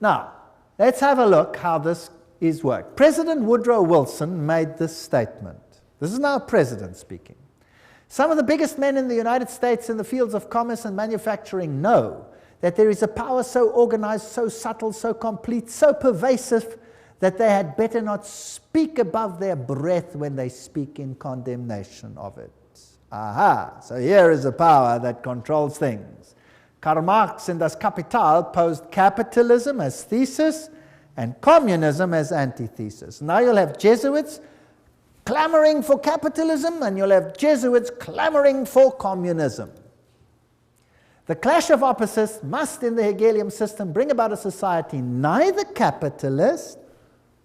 Now, let's have a look how this is worked. President Woodrow Wilson made this statement. This is now a president speaking. Some of the biggest men in the United States in the fields of commerce and manufacturing know that there is a power so organized, so subtle, so complete, so pervasive that they had better not speak above their breath when they speak in condemnation of it. Aha, so here is a power that controls things. Karl Marx in Das Kapital posed capitalism as thesis and communism as antithesis. Now you'll have Jesuits clamoring for capitalism and you'll have Jesuits clamoring for communism. The clash of opposites must, in the Hegelian system, bring about a society neither capitalist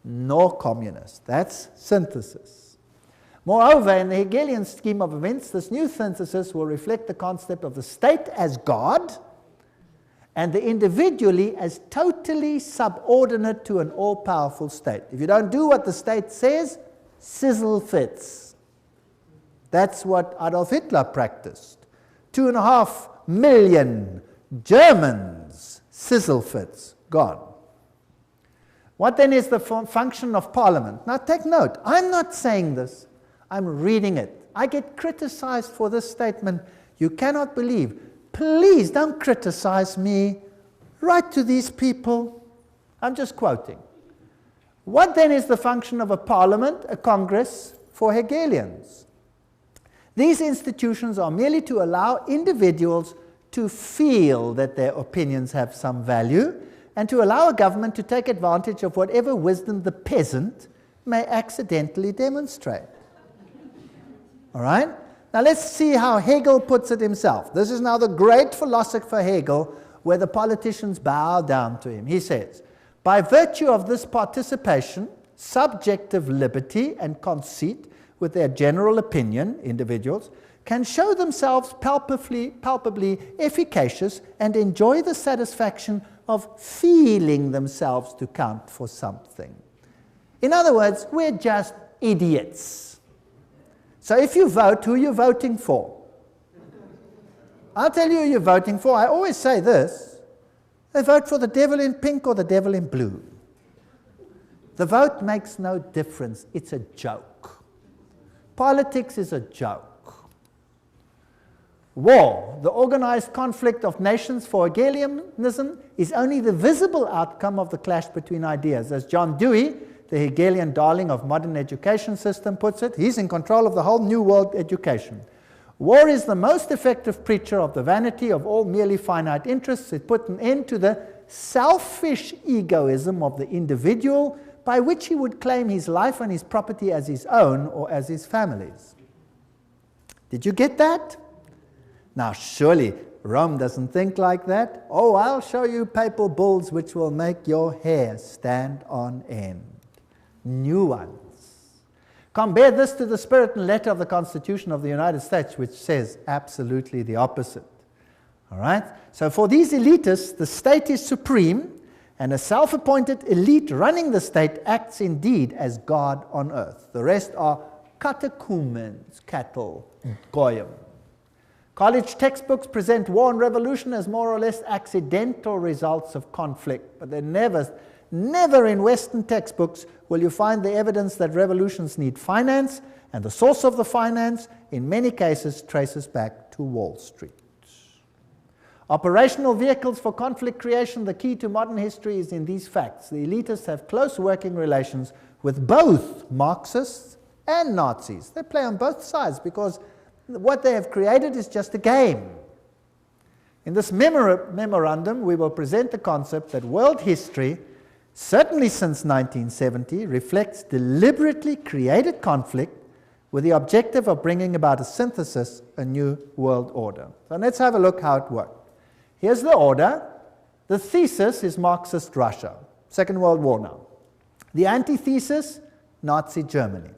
nor communist. That's synthesis. Moreover, in the Hegelian scheme of events, this new synthesis will reflect the concept of the state as God and the individually as totally subordinate to an all-powerful state. If you don't do what the state says, sizzle fits. That's what Adolf Hitler practiced. 2.5 million Germans, sizzle fits, gone. What then is the function of Parliament? Now take note, I'm not saying this, I'm reading it. I get criticized for this statement. You cannot believe. Please don't criticize me. Write to these people. I'm just quoting. What then is the function of a parliament, a congress, for Hegelians? These institutions are merely to allow individuals to feel that their opinions have some value and to allow a government to take advantage of whatever wisdom the peasant may accidentally demonstrate. All right? Now let's see how Hegel puts it himself. This is now the great philosopher Hegel where the politicians bow down to him. He says, by virtue of this participation, subjective liberty and conceit with their general opinion, individuals, can show themselves palpably efficacious and enjoy the satisfaction of feeling themselves to count for something. In other words, we're just idiots. So if you vote, who are you voting for? I'll tell you who you're voting for. I always say this. They vote for the devil in pink or the devil in blue. The vote makes no difference. It's a joke. Politics is a joke. War, the organized conflict of nations for Hegelianism, is only the visible outcome of the clash between ideas. As John Dewey, the Hegelian darling of modern education system, puts it, he's in control of the whole new world education. War is the most effective preacher of the vanity of all merely finite interests. It put an end to the selfish egoism of the individual, by which he would claim his life and his property as his own or as his family's. Did you get that? Now, surely Rome doesn't think like that. Oh, I'll show you papal bulls which will make your hair stand on end. New ones. Compare this to the spirit and letter of the Constitution of the United States, which says absolutely the opposite. All right? So for these elitists, the state is supreme, and a self-appointed elite running the state acts indeed as God on earth. The rest are catechumens, cattle, goyim. College textbooks present war and revolution as more or less accidental results of conflict, but they're never in Western textbooks will you find the evidence that revolutions need finance, and the source of the finance, in many cases, traces back to Wall Street. Operational vehicles for conflict creation, the key to modern history is in these facts. The elitists have close working relations with both Marxists and Nazis. They play on both sides because what they have created is just a game. In this memorandum, we will present the concept that world history, certainly since 1970, reflects deliberately created conflict with the objective of bringing about a synthesis, a new world order. So let's have a look how it worked. Here's the order. The thesis is Marxist Russia, Second World War now. The antithesis, Nazi Germany.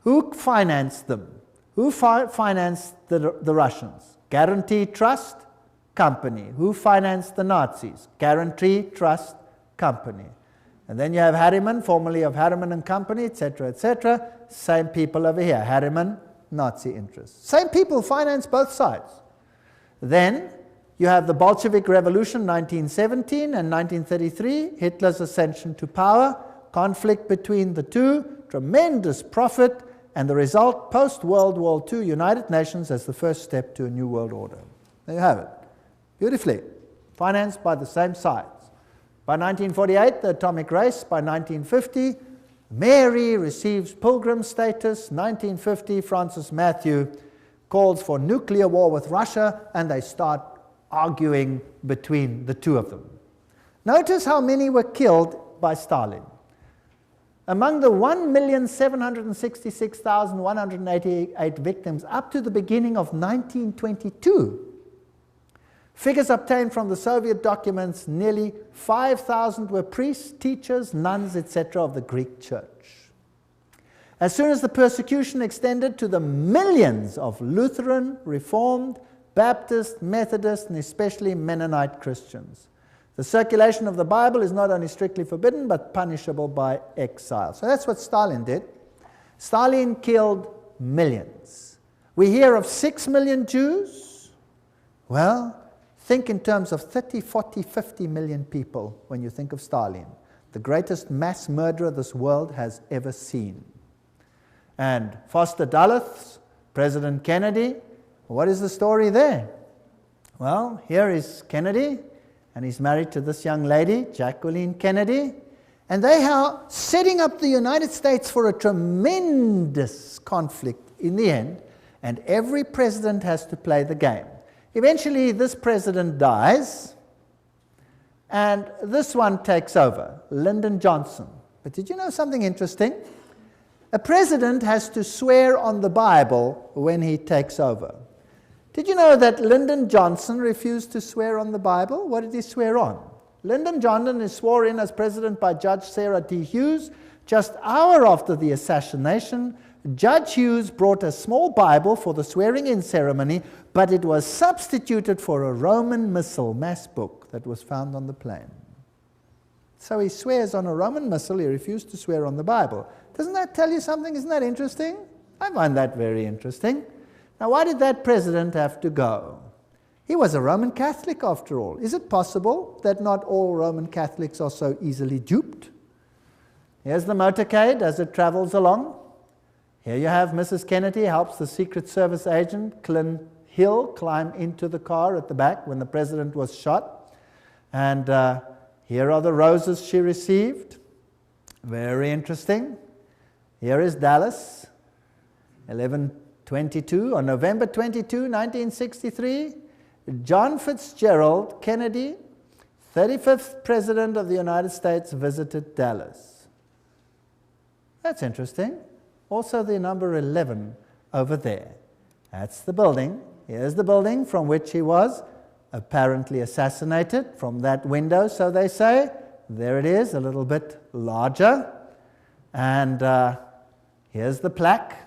Who financed them? Who financed the Russians? Guarantee Trust Company. Who financed the Nazis? Guarantee Trust Company. And then you have Harriman, formerly of Harriman and Company, etc., etc. Same people over here. Harriman, Nazi interests. Same people finance both sides. Then you have the Bolshevik Revolution, 1917 and 1933, Hitler's ascension to power, conflict between the two, tremendous profit, and the result, post-World War II, United Nations as the first step to a new world order. There you have it. Beautifully. Financed by the same sides. By 1948, the atomic race. By 1950, Mary receives pilgrim status. 1950, Francis Matthew calls for nuclear war with Russia, and they start arguing between the two of them. Notice how many were killed by Stalin. Among the 1,766,188 victims up to the beginning of 1922, figures obtained from the Soviet documents, nearly 5,000 were priests, teachers, nuns, etc. of the Greek church. As soon as the persecution extended to the millions of Lutheran, Reformed, Baptist, Methodist, and especially Mennonite Christians, the circulation of the Bible is not only strictly forbidden, but punishable by exile. So that's what Stalin did. Stalin killed millions. We hear of 6 million Jews. Well, think in terms of 30, 40, 50 million people when you think of Stalin, the greatest mass murderer this world has ever seen. And Foster Dulles, President Kennedy, what is the story there? Well, here is Kennedy, and he's married to this young lady, Jacqueline Kennedy, and they are setting up the United States for a tremendous conflict in the end, and every president has to play the game. Eventually, this president dies, and this one takes over, Lyndon Johnson. But did you know something interesting? A president has to swear on the Bible when he takes over. Did you know that Lyndon Johnson refused to swear on the Bible? What did he swear on? Lyndon Johnson is sworn in as president by Judge Sarah D. Hughes. Just hour after the assassination, Judge Hughes brought a small Bible for the swearing-in ceremony, but it was substituted for a Roman missal, mass book, that was found on the plane. So he swears on a Roman missal, he refused to swear on the Bible. Doesn't that tell you something? Isn't that interesting? I find that very interesting. Now, why did that president have to go? He was a Roman Catholic, after all. Is it possible that not all Roman Catholics are so easily duped? Here's the motorcade as it travels along. Here you have Mrs. Kennedy helps the Secret Service agent, Clint Hill, climb into the car at the back when the president was shot. And here are the roses she received. Very interesting. Here is Dallas, 11/22. On November 22, 1963, John Fitzgerald Kennedy, 35th President of the United States, visited Dallas. That's interesting. Also the number 11 over there. That's the building. Here's the building from which he was apparently assassinated, from that window, so they say. There it is, a little bit larger. And here's the plaque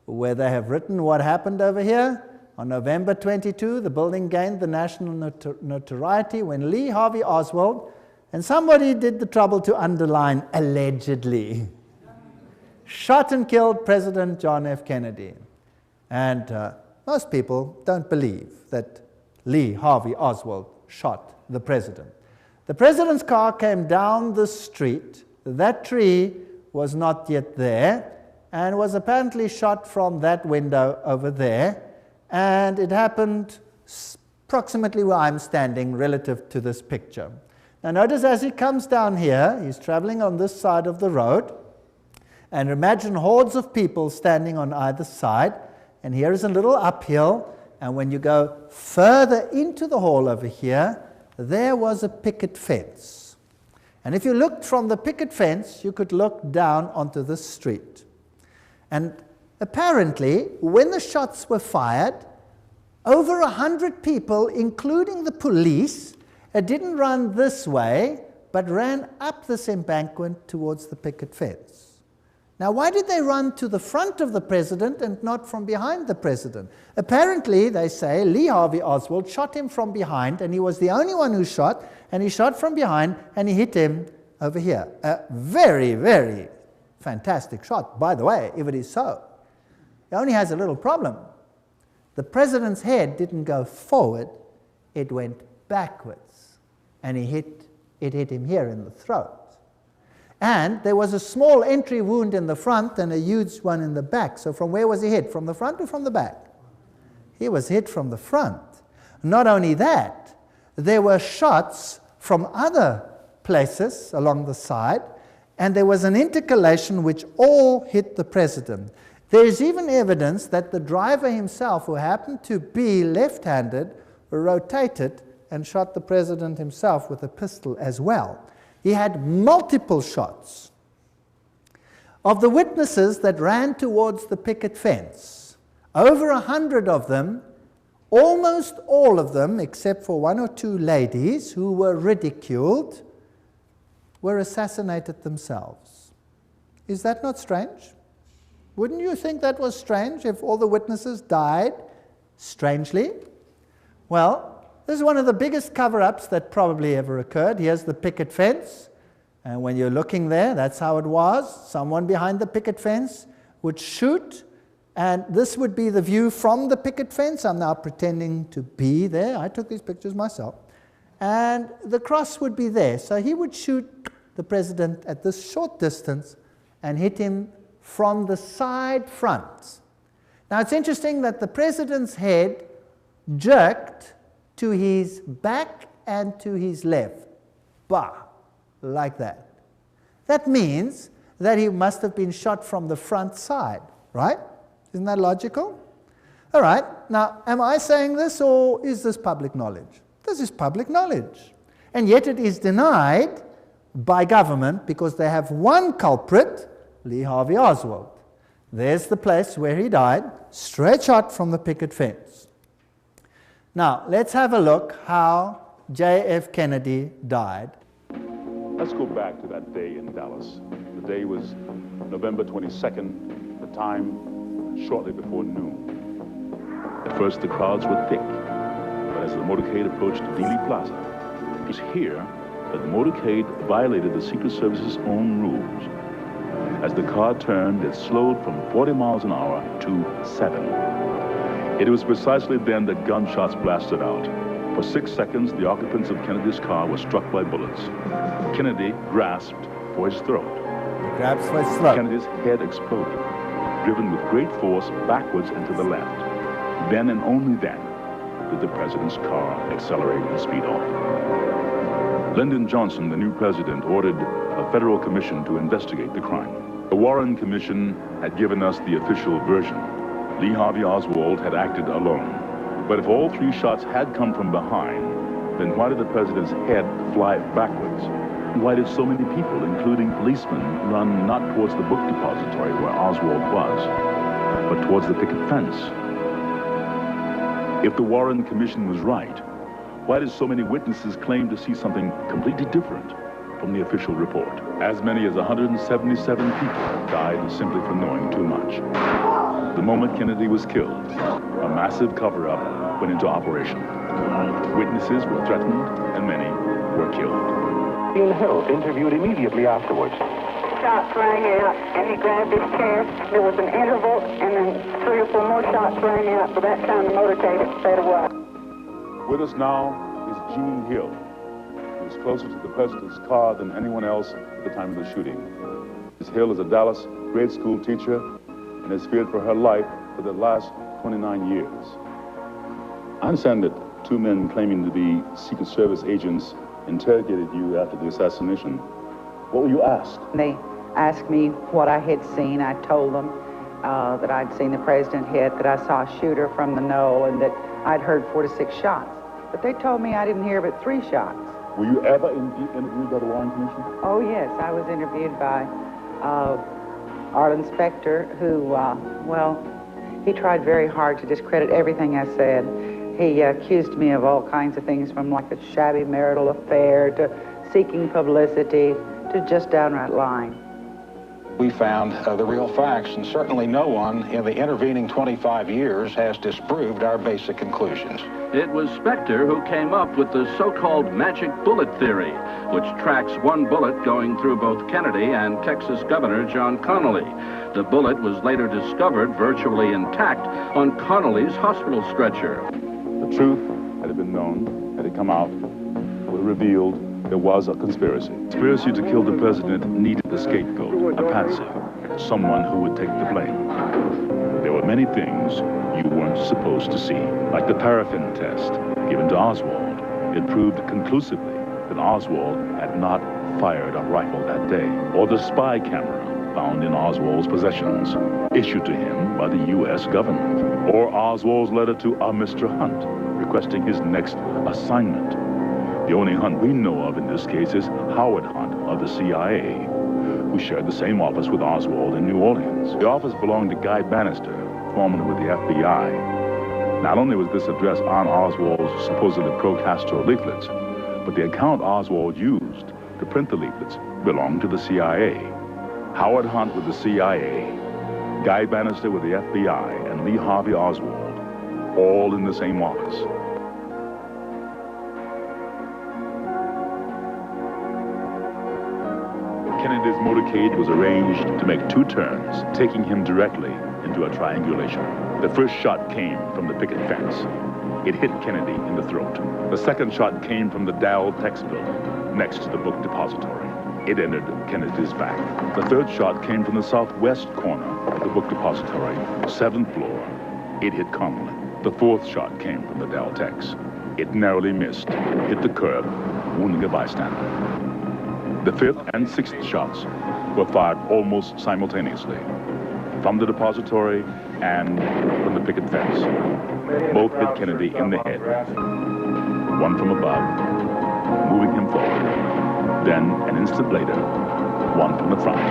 where they have written what happened over here. On November 22, the building gained the national notoriety when Lee Harvey Oswald, and somebody did the trouble to underline allegedly, shot and killed President John F. Kennedy. And most people don't believe that Lee Harvey Oswald shot the president. The president's car came down the street. That tree was not yet there and was apparently shot from that window over there. And it happened approximately where I'm standing relative to this picture. Now notice as he comes down here, he's traveling on this side of the road. And imagine hordes of people standing on either side. And here is a little uphill. And when you go further into the hall over here, there was a picket fence. And if you looked from the picket fence, you could look down onto the street. And apparently, when the shots were fired, over 100 people, including the police, didn't run this way, but ran up this embankment towards the picket fence. Now, why did they run to the front of the president and not from behind the president? Apparently, they say, Lee Harvey Oswald shot him from behind, and he was the only one who shot, and he shot from behind, and he hit him over here. A very, very fantastic shot, by the way, if it is so. It only has a little problem. The president's head didn't go forward, it went backwards, and it hit him here in the throat. And there was a small entry wound in the front and a huge one in the back. So from where was he hit? From the front or from the back? He was hit from the front. Not only that, there were shots from other places along the side, and there was an intercalation which all hit the president. There is even evidence that the driver himself, who happened to be left-handed, rotated and shot the president himself with a pistol as well. He had multiple shots. Of the witnesses that ran towards the picket fence, over 100 of them, almost all of them, except for one or two ladies who were ridiculed, were assassinated themselves. Is that not strange? Wouldn't you think that was strange if all the witnesses died strangely? Well, this is one of the biggest cover-ups that probably ever occurred. Here's the picket fence. And when you're looking there, that's how it was. Someone behind the picket fence would shoot. And this would be the view from the picket fence. I'm now pretending to be there. I took these pictures myself. And the cross would be there. So he would shoot the president at this short distance and hit him from the side front. Now, it's interesting that the president's head jerked to his back and to his left. Bah, like that. That means that he must have been shot from the front side, right? Isn't that logical? All right, now, am I saying this, or is this public knowledge? This is public knowledge. And yet it is denied by government because they have one culprit, Lee Harvey Oswald. There's the place where he died, straight shot from the picket fence. Now, let's have a look how J.F. Kennedy died. Let's go back to that day in Dallas. The day was November 22nd, the time shortly before noon. At first, the crowds were thick, but as the motorcade approached Dealey Plaza, it was here that the motorcade violated the Secret Service's own rules. As the car turned, it slowed from 40 miles an hour to 7. It was precisely then that gunshots blasted out. For 6 seconds, the occupants of Kennedy's car were struck by bullets. Kennedy grasped for his throat. He grabs for his throat. Kennedy's head exploded, driven with great force backwards and to the left. Then and only then did the president's car accelerate and speed off. Lyndon Johnson, the new president, ordered a federal commission to investigate the crime. The Warren Commission had given us the official version. Lee Harvey Oswald had acted alone. But if all 3 shots had come from behind, then why did the president's head fly backwards? Why did so many people, including policemen, run not towards the book depository where Oswald was, but towards the picket fence? If the Warren Commission was right, why did so many witnesses claim to see something completely different from the official report? As many as 177 people died simply for knowing too much. The moment Kennedy was killed, a massive cover-up went into operation. Witnesses were threatened and many were killed. Ian Hill interviewed immediately afterwards. Shots rang out and he grabbed his chair. There was an interval and then 3 or 4 more shots rang out. By that time the motorcade had sped away. With us now is Gene Hill. He was closer to the president's car than anyone else at the time of the shooting. Ms. Hill is a Dallas grade school teacher and has feared for her life for the last 29 years. I understand that 2 men claiming to be Secret Service agents interrogated you after the assassination. What were you asked? They asked me what I had seen. I told them that I'd seen the president hit, that I saw a shooter from the knoll, and that I'd heard 4 to 6 shots. But they told me I didn't hear but 3 shots. Were you ever interviewed by the Warren Commission? Oh, yes. I was interviewed by Arlen Specter, who, well, he tried very hard to discredit everything I said. He accused me of all kinds of things, from like a shabby marital affair to seeking publicity to just downright lying. We found the real facts, and certainly no one in the intervening 25 years has disproved our basic conclusions. It was Specter who came up with the so-called magic bullet theory, which tracks one bullet going through both Kennedy and Texas Governor John Connally. The bullet was later discovered virtually intact on Connally's hospital stretcher. The truth, had it been known, had it come out, would have revealed there was a conspiracy. Conspiracy to kill the president needed a scapegoat, a patsy, someone who would take the blame. There were many things you weren't supposed to see, like the paraffin test given to Oswald. It proved conclusively that Oswald had not fired a rifle that day, or the spy camera found in Oswald's possessions, issued to him by the U.S. government, or Oswald's letter to a Mr. Hunt requesting his next assignment. The only Hunt we know of in this case is Howard Hunt of the CIA, who shared the same office with Oswald in New Orleans. The office belonged to Guy Bannister, formerly with the FBI. Not only was this address on Oswald's supposedly pro-Castro leaflets, but the account Oswald used to print the leaflets belonged to the CIA. Howard Hunt with the CIA, Guy Bannister with the FBI, and Lee Harvey Oswald, all in the same office. Kennedy's motorcade was arranged to make 2 turns, taking him directly into a triangulation. The first shot came from the picket fence. It hit Kennedy in the throat. The second shot came from the Dow Tex building, next to the book depository. It entered Kennedy's back. The third shot came from the southwest corner of the book depository, 7th floor. It hit Connally. The fourth shot came from the Dow Tex. It narrowly missed, hit the curb, wounding a bystander. The 5th and 6th shots were fired almost simultaneously, from the depository and from the picket fence. Both hit Kennedy in the head, one from above, moving him forward. Then, an instant later, one from the front,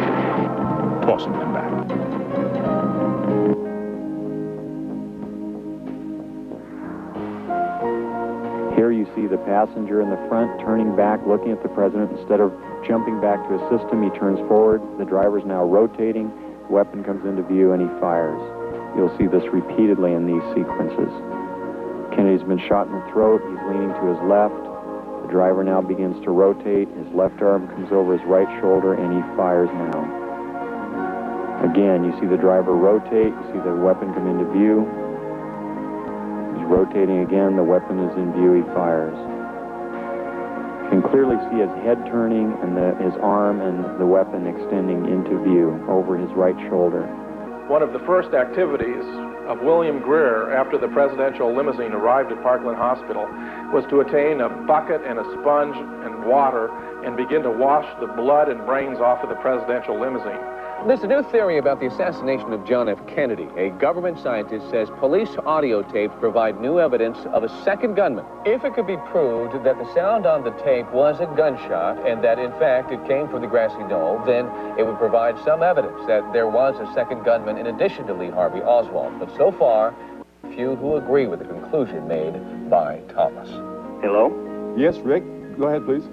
tossing him back. Here you see the passenger in the front turning back, looking at the president. Instead of jumping back to assist him, he turns forward. The driver's now rotating. The weapon comes into view and he fires. You'll see this repeatedly in these sequences. Kennedy's been shot in the throat. He's leaning to his left. The driver now begins to rotate. His left arm comes over his right shoulder and he fires now. Again, you see the driver rotate. You see the weapon come into view. He's rotating again. The weapon is in view. He fires. You can clearly see his head turning and his arm and the weapon extending into view over his right shoulder. One of the first activities of William Greer after the presidential limousine arrived at Parkland Hospital was to attain a bucket and a sponge and water and begin to wash the blood and brains off of the presidential limousine. There's a new theory about the assassination of John F. Kennedy. A government scientist says police audio tapes provide new evidence of a second gunman. If it could be proved that the sound on the tape was a gunshot and that, in fact, it came from the grassy knoll, then it would provide some evidence that there was a second gunman in addition to Lee Harvey Oswald. But so far, few who agree with the conclusion made by Thomas. Hello? Yes, Rick. Go ahead, please.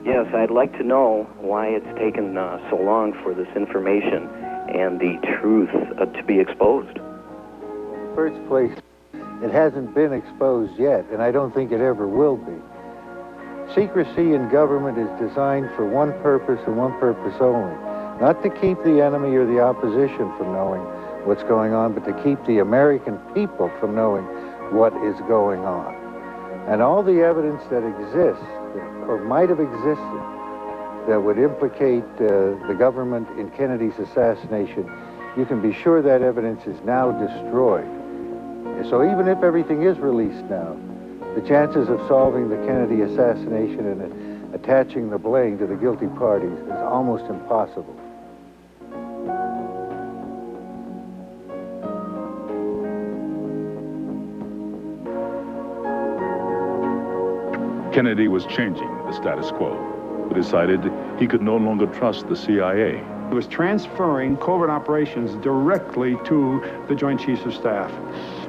Yes, I'd like to know why it's taken so long for this information and the truth to be exposed. First place, it hasn't been exposed yet, and I don't think it ever will be. Secrecy in government is designed for one purpose and one purpose only. Not to keep the enemy or the opposition from knowing what's going on, but to keep the American people from knowing what is going on. And all the evidence that exists, or might have existed, that would implicate the government in Kennedy's assassination, you can be sure that evidence is now destroyed. So even if everything is released now, the chances of solving the Kennedy assassination and attaching the blame to the guilty parties is almost impossible. Kennedy was changing the status quo. He decided he could no longer trust the CIA. He was transferring covert operations directly to the Joint Chiefs of Staff.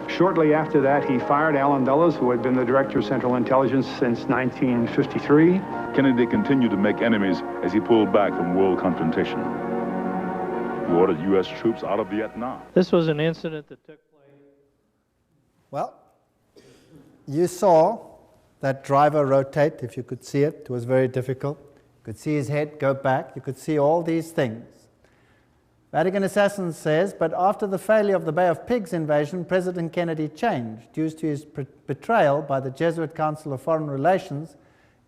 Shortly after that, he fired Allen Dulles, who had been the Director of Central Intelligence since 1953. Kennedy continued to make enemies as he pulled back from world confrontation. He ordered U.S. troops out of Vietnam. This was an incident that took place. Well, you saw that driver rotate, if you could see it. It was very difficult. You could see his head go back. You could see all these things. Vatican Assassin says, but after the failure of the Bay of Pigs invasion, President Kennedy changed due to his betrayal by the Jesuit Council of Foreign Relations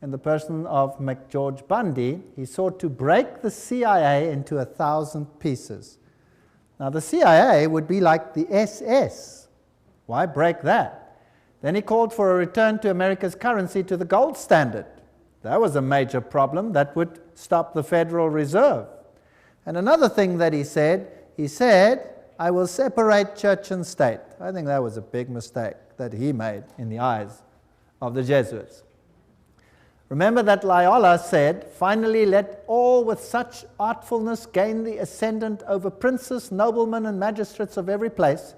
in the person of McGeorge Bundy. He sought to break the CIA into 1,000 pieces. Now, the CIA would be like the SS. Why break that? Then he called for a return to America's currency to the gold standard. That was a major problem that would stop the Federal Reserve. And another thing that he said, I will separate church and state. I think that was a big mistake that he made in the eyes of the Jesuits. Remember that Loyola said, finally let all with such artfulness gain the ascendant over princes, noblemen, and magistrates of every place,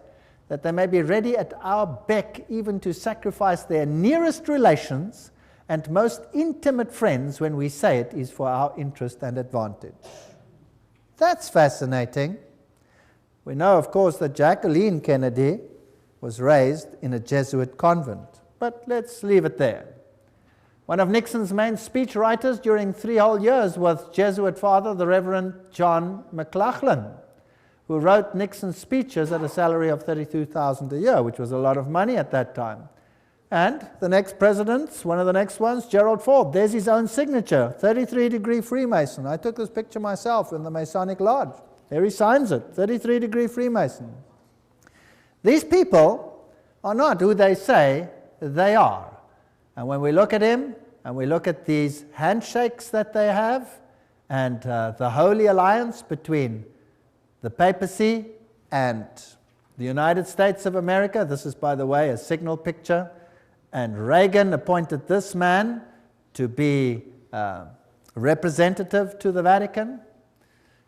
that they may be ready at our beck even to sacrifice their nearest relations and most intimate friends when we say it is for our interest and advantage. That's fascinating. We know, of course, that Jacqueline Kennedy was raised in a Jesuit convent, but let's leave it there. One of Nixon's main speechwriters during 3 whole years was Jesuit father, the Reverend John McLaughlin, who wrote Nixon's speeches at a salary of $32,000 a year, which was a lot of money at that time. And the next president, one of the next ones, Gerald Ford, there's his own signature, 33-degree Freemason. I took this picture myself in the Masonic Lodge. There he signs it, 33-degree Freemason. These people are not who they say they are. And when we look at him, and we look at these handshakes that they have, and the Holy Alliance between the papacy and the United States of America, this is, by the way, a signal picture, and Reagan appointed this man to be representative to the Vatican.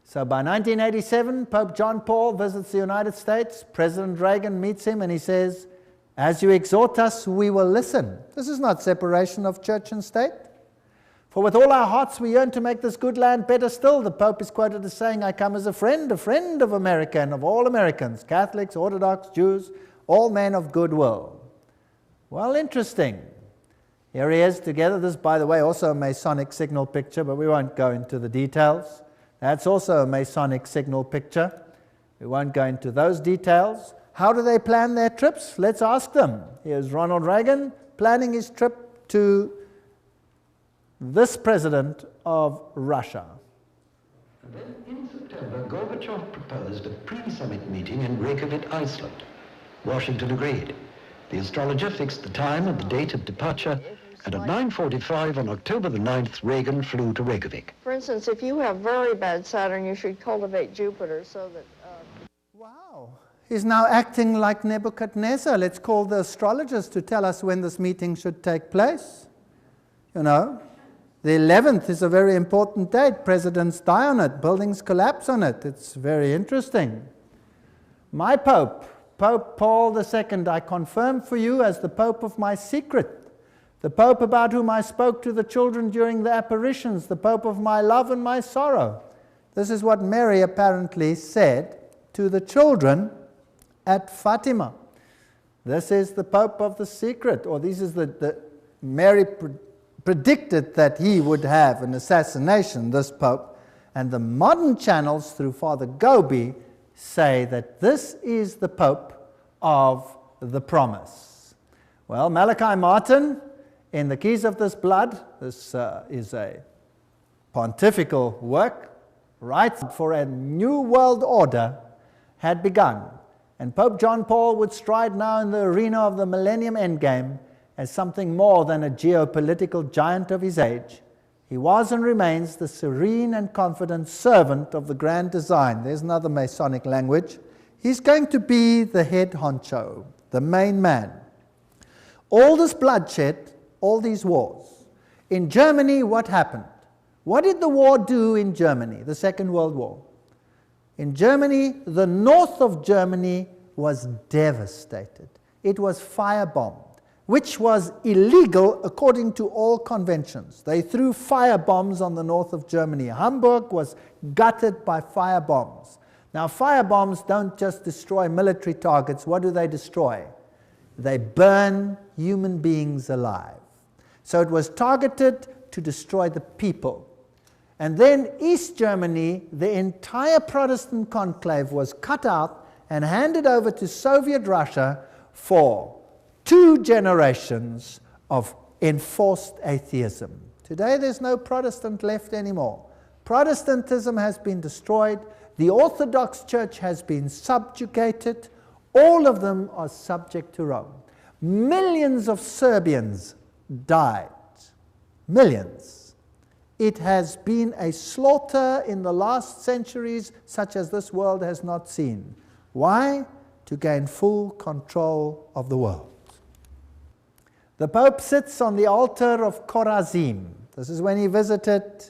So by 1987, Pope John Paul visits the United States. President Reagan meets him and he says, As you exhort us, we will listen. This is not separation of church and state. For with all our hearts we yearn to make this good land better still. The Pope is quoted as saying, I come as a friend of America and of all Americans, Catholics, Orthodox, Jews, all men of goodwill. Well, interesting. Here he is together. This, by the way, also a Masonic signal picture, but we won't go into the details. That's also a Masonic signal picture. We won't go into those details. How do they plan their trips? Let's ask them. Here's Ronald Reagan planning his trip to this president of Russia. And then in September, Gorbachev proposed a pre-summit meeting in Reykjavik, Iceland. Washington agreed. The astrologer fixed the time and the date of departure, and at 9:45 on October the 9th, Reagan flew to Reykjavik. For instance, if you have very bad Saturn, you should cultivate Jupiter so that... Wow. He's now acting like Nebuchadnezzar. Let's call the astrologers to tell us when this meeting should take place. You know, the 11th is a very important date. Presidents die on it. Buildings collapse on it. It's very interesting. My Pope, Pope Paul II, I confirm for you as the Pope of my secret, the Pope about whom I spoke to the children during the apparitions, the Pope of my love and my sorrow. This is what Mary apparently said to the children at Fatima. This is the Pope of the secret, or this is Mary predicted that he would have an assassination, this Pope, and the modern channels through Father Gobi say that this is the Pope of the promise. Well, Malachi Martin, in The Keys of This Blood, this is a pontifical work, writes for a new world order had begun, and Pope John Paul would stride now in the arena of the Millennium Endgame as something more than a geopolitical giant of his age. He was and remains the serene and confident servant of the grand design. There's another Masonic language. He's going to be the head honcho, the main man. All this bloodshed, all these wars. In Germany, what happened? What did the war do in Germany, the Second World War? In Germany, the north of Germany was devastated. It was firebombed, which was illegal according to all conventions. They threw firebombs on the north of Germany. Hamburg was gutted by firebombs. Now, firebombs don't just destroy military targets. What do they destroy? They burn human beings alive. So it was targeted to destroy the people. And then East Germany, the entire Protestant conclave was cut out and handed over to Soviet Russia for 2 generations of enforced atheism. Today there's no Protestant left anymore. Protestantism has been destroyed. The Orthodox Church has been subjugated. All of them are subject to Rome. Millions of Serbians died. Millions. It has been a slaughter in the last centuries such as this world has not seen. Why? To gain full control of the world. The Pope sits on the altar of Chorazim. This is when he visited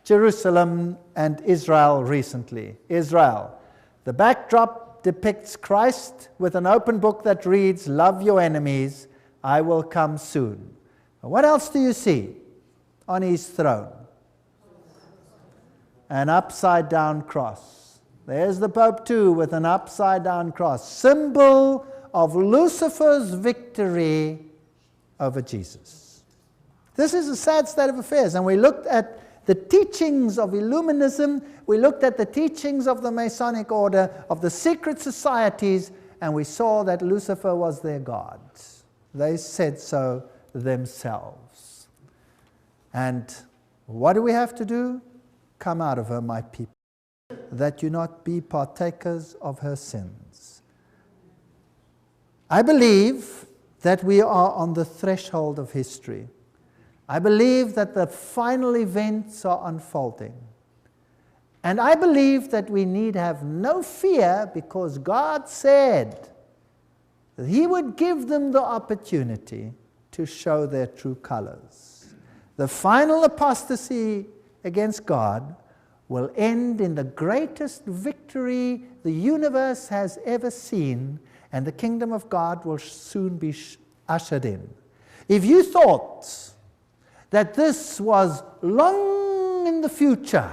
Jerusalem and Israel recently. Israel. The backdrop depicts Christ with an open book that reads, "Love your enemies, I will come soon." What else do you see on his throne? An upside-down cross. There's the Pope too with an upside-down cross, symbol of Lucifer's victory over Jesus. This is a sad state of affairs, and we looked at the teachings of Illuminism, we looked at the teachings of the Masonic order, of the secret societies, and we saw that Lucifer was their god. They said so themselves. And what do we have to do? Come out of her, my people, that you not be partakers of her sins. I believe that we are on the threshold of history. I believe that the final events are unfolding. And I believe that we need have no fear, because God said that He would give them the opportunity to show their true colors. The final apostasy against God will end in the greatest victory the universe has ever seen, and the kingdom of God will soon be ushered in. If you thought that this was long in the future,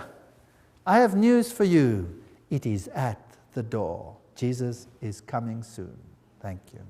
I have news for you. It is at the door. Jesus is coming soon. Thank you.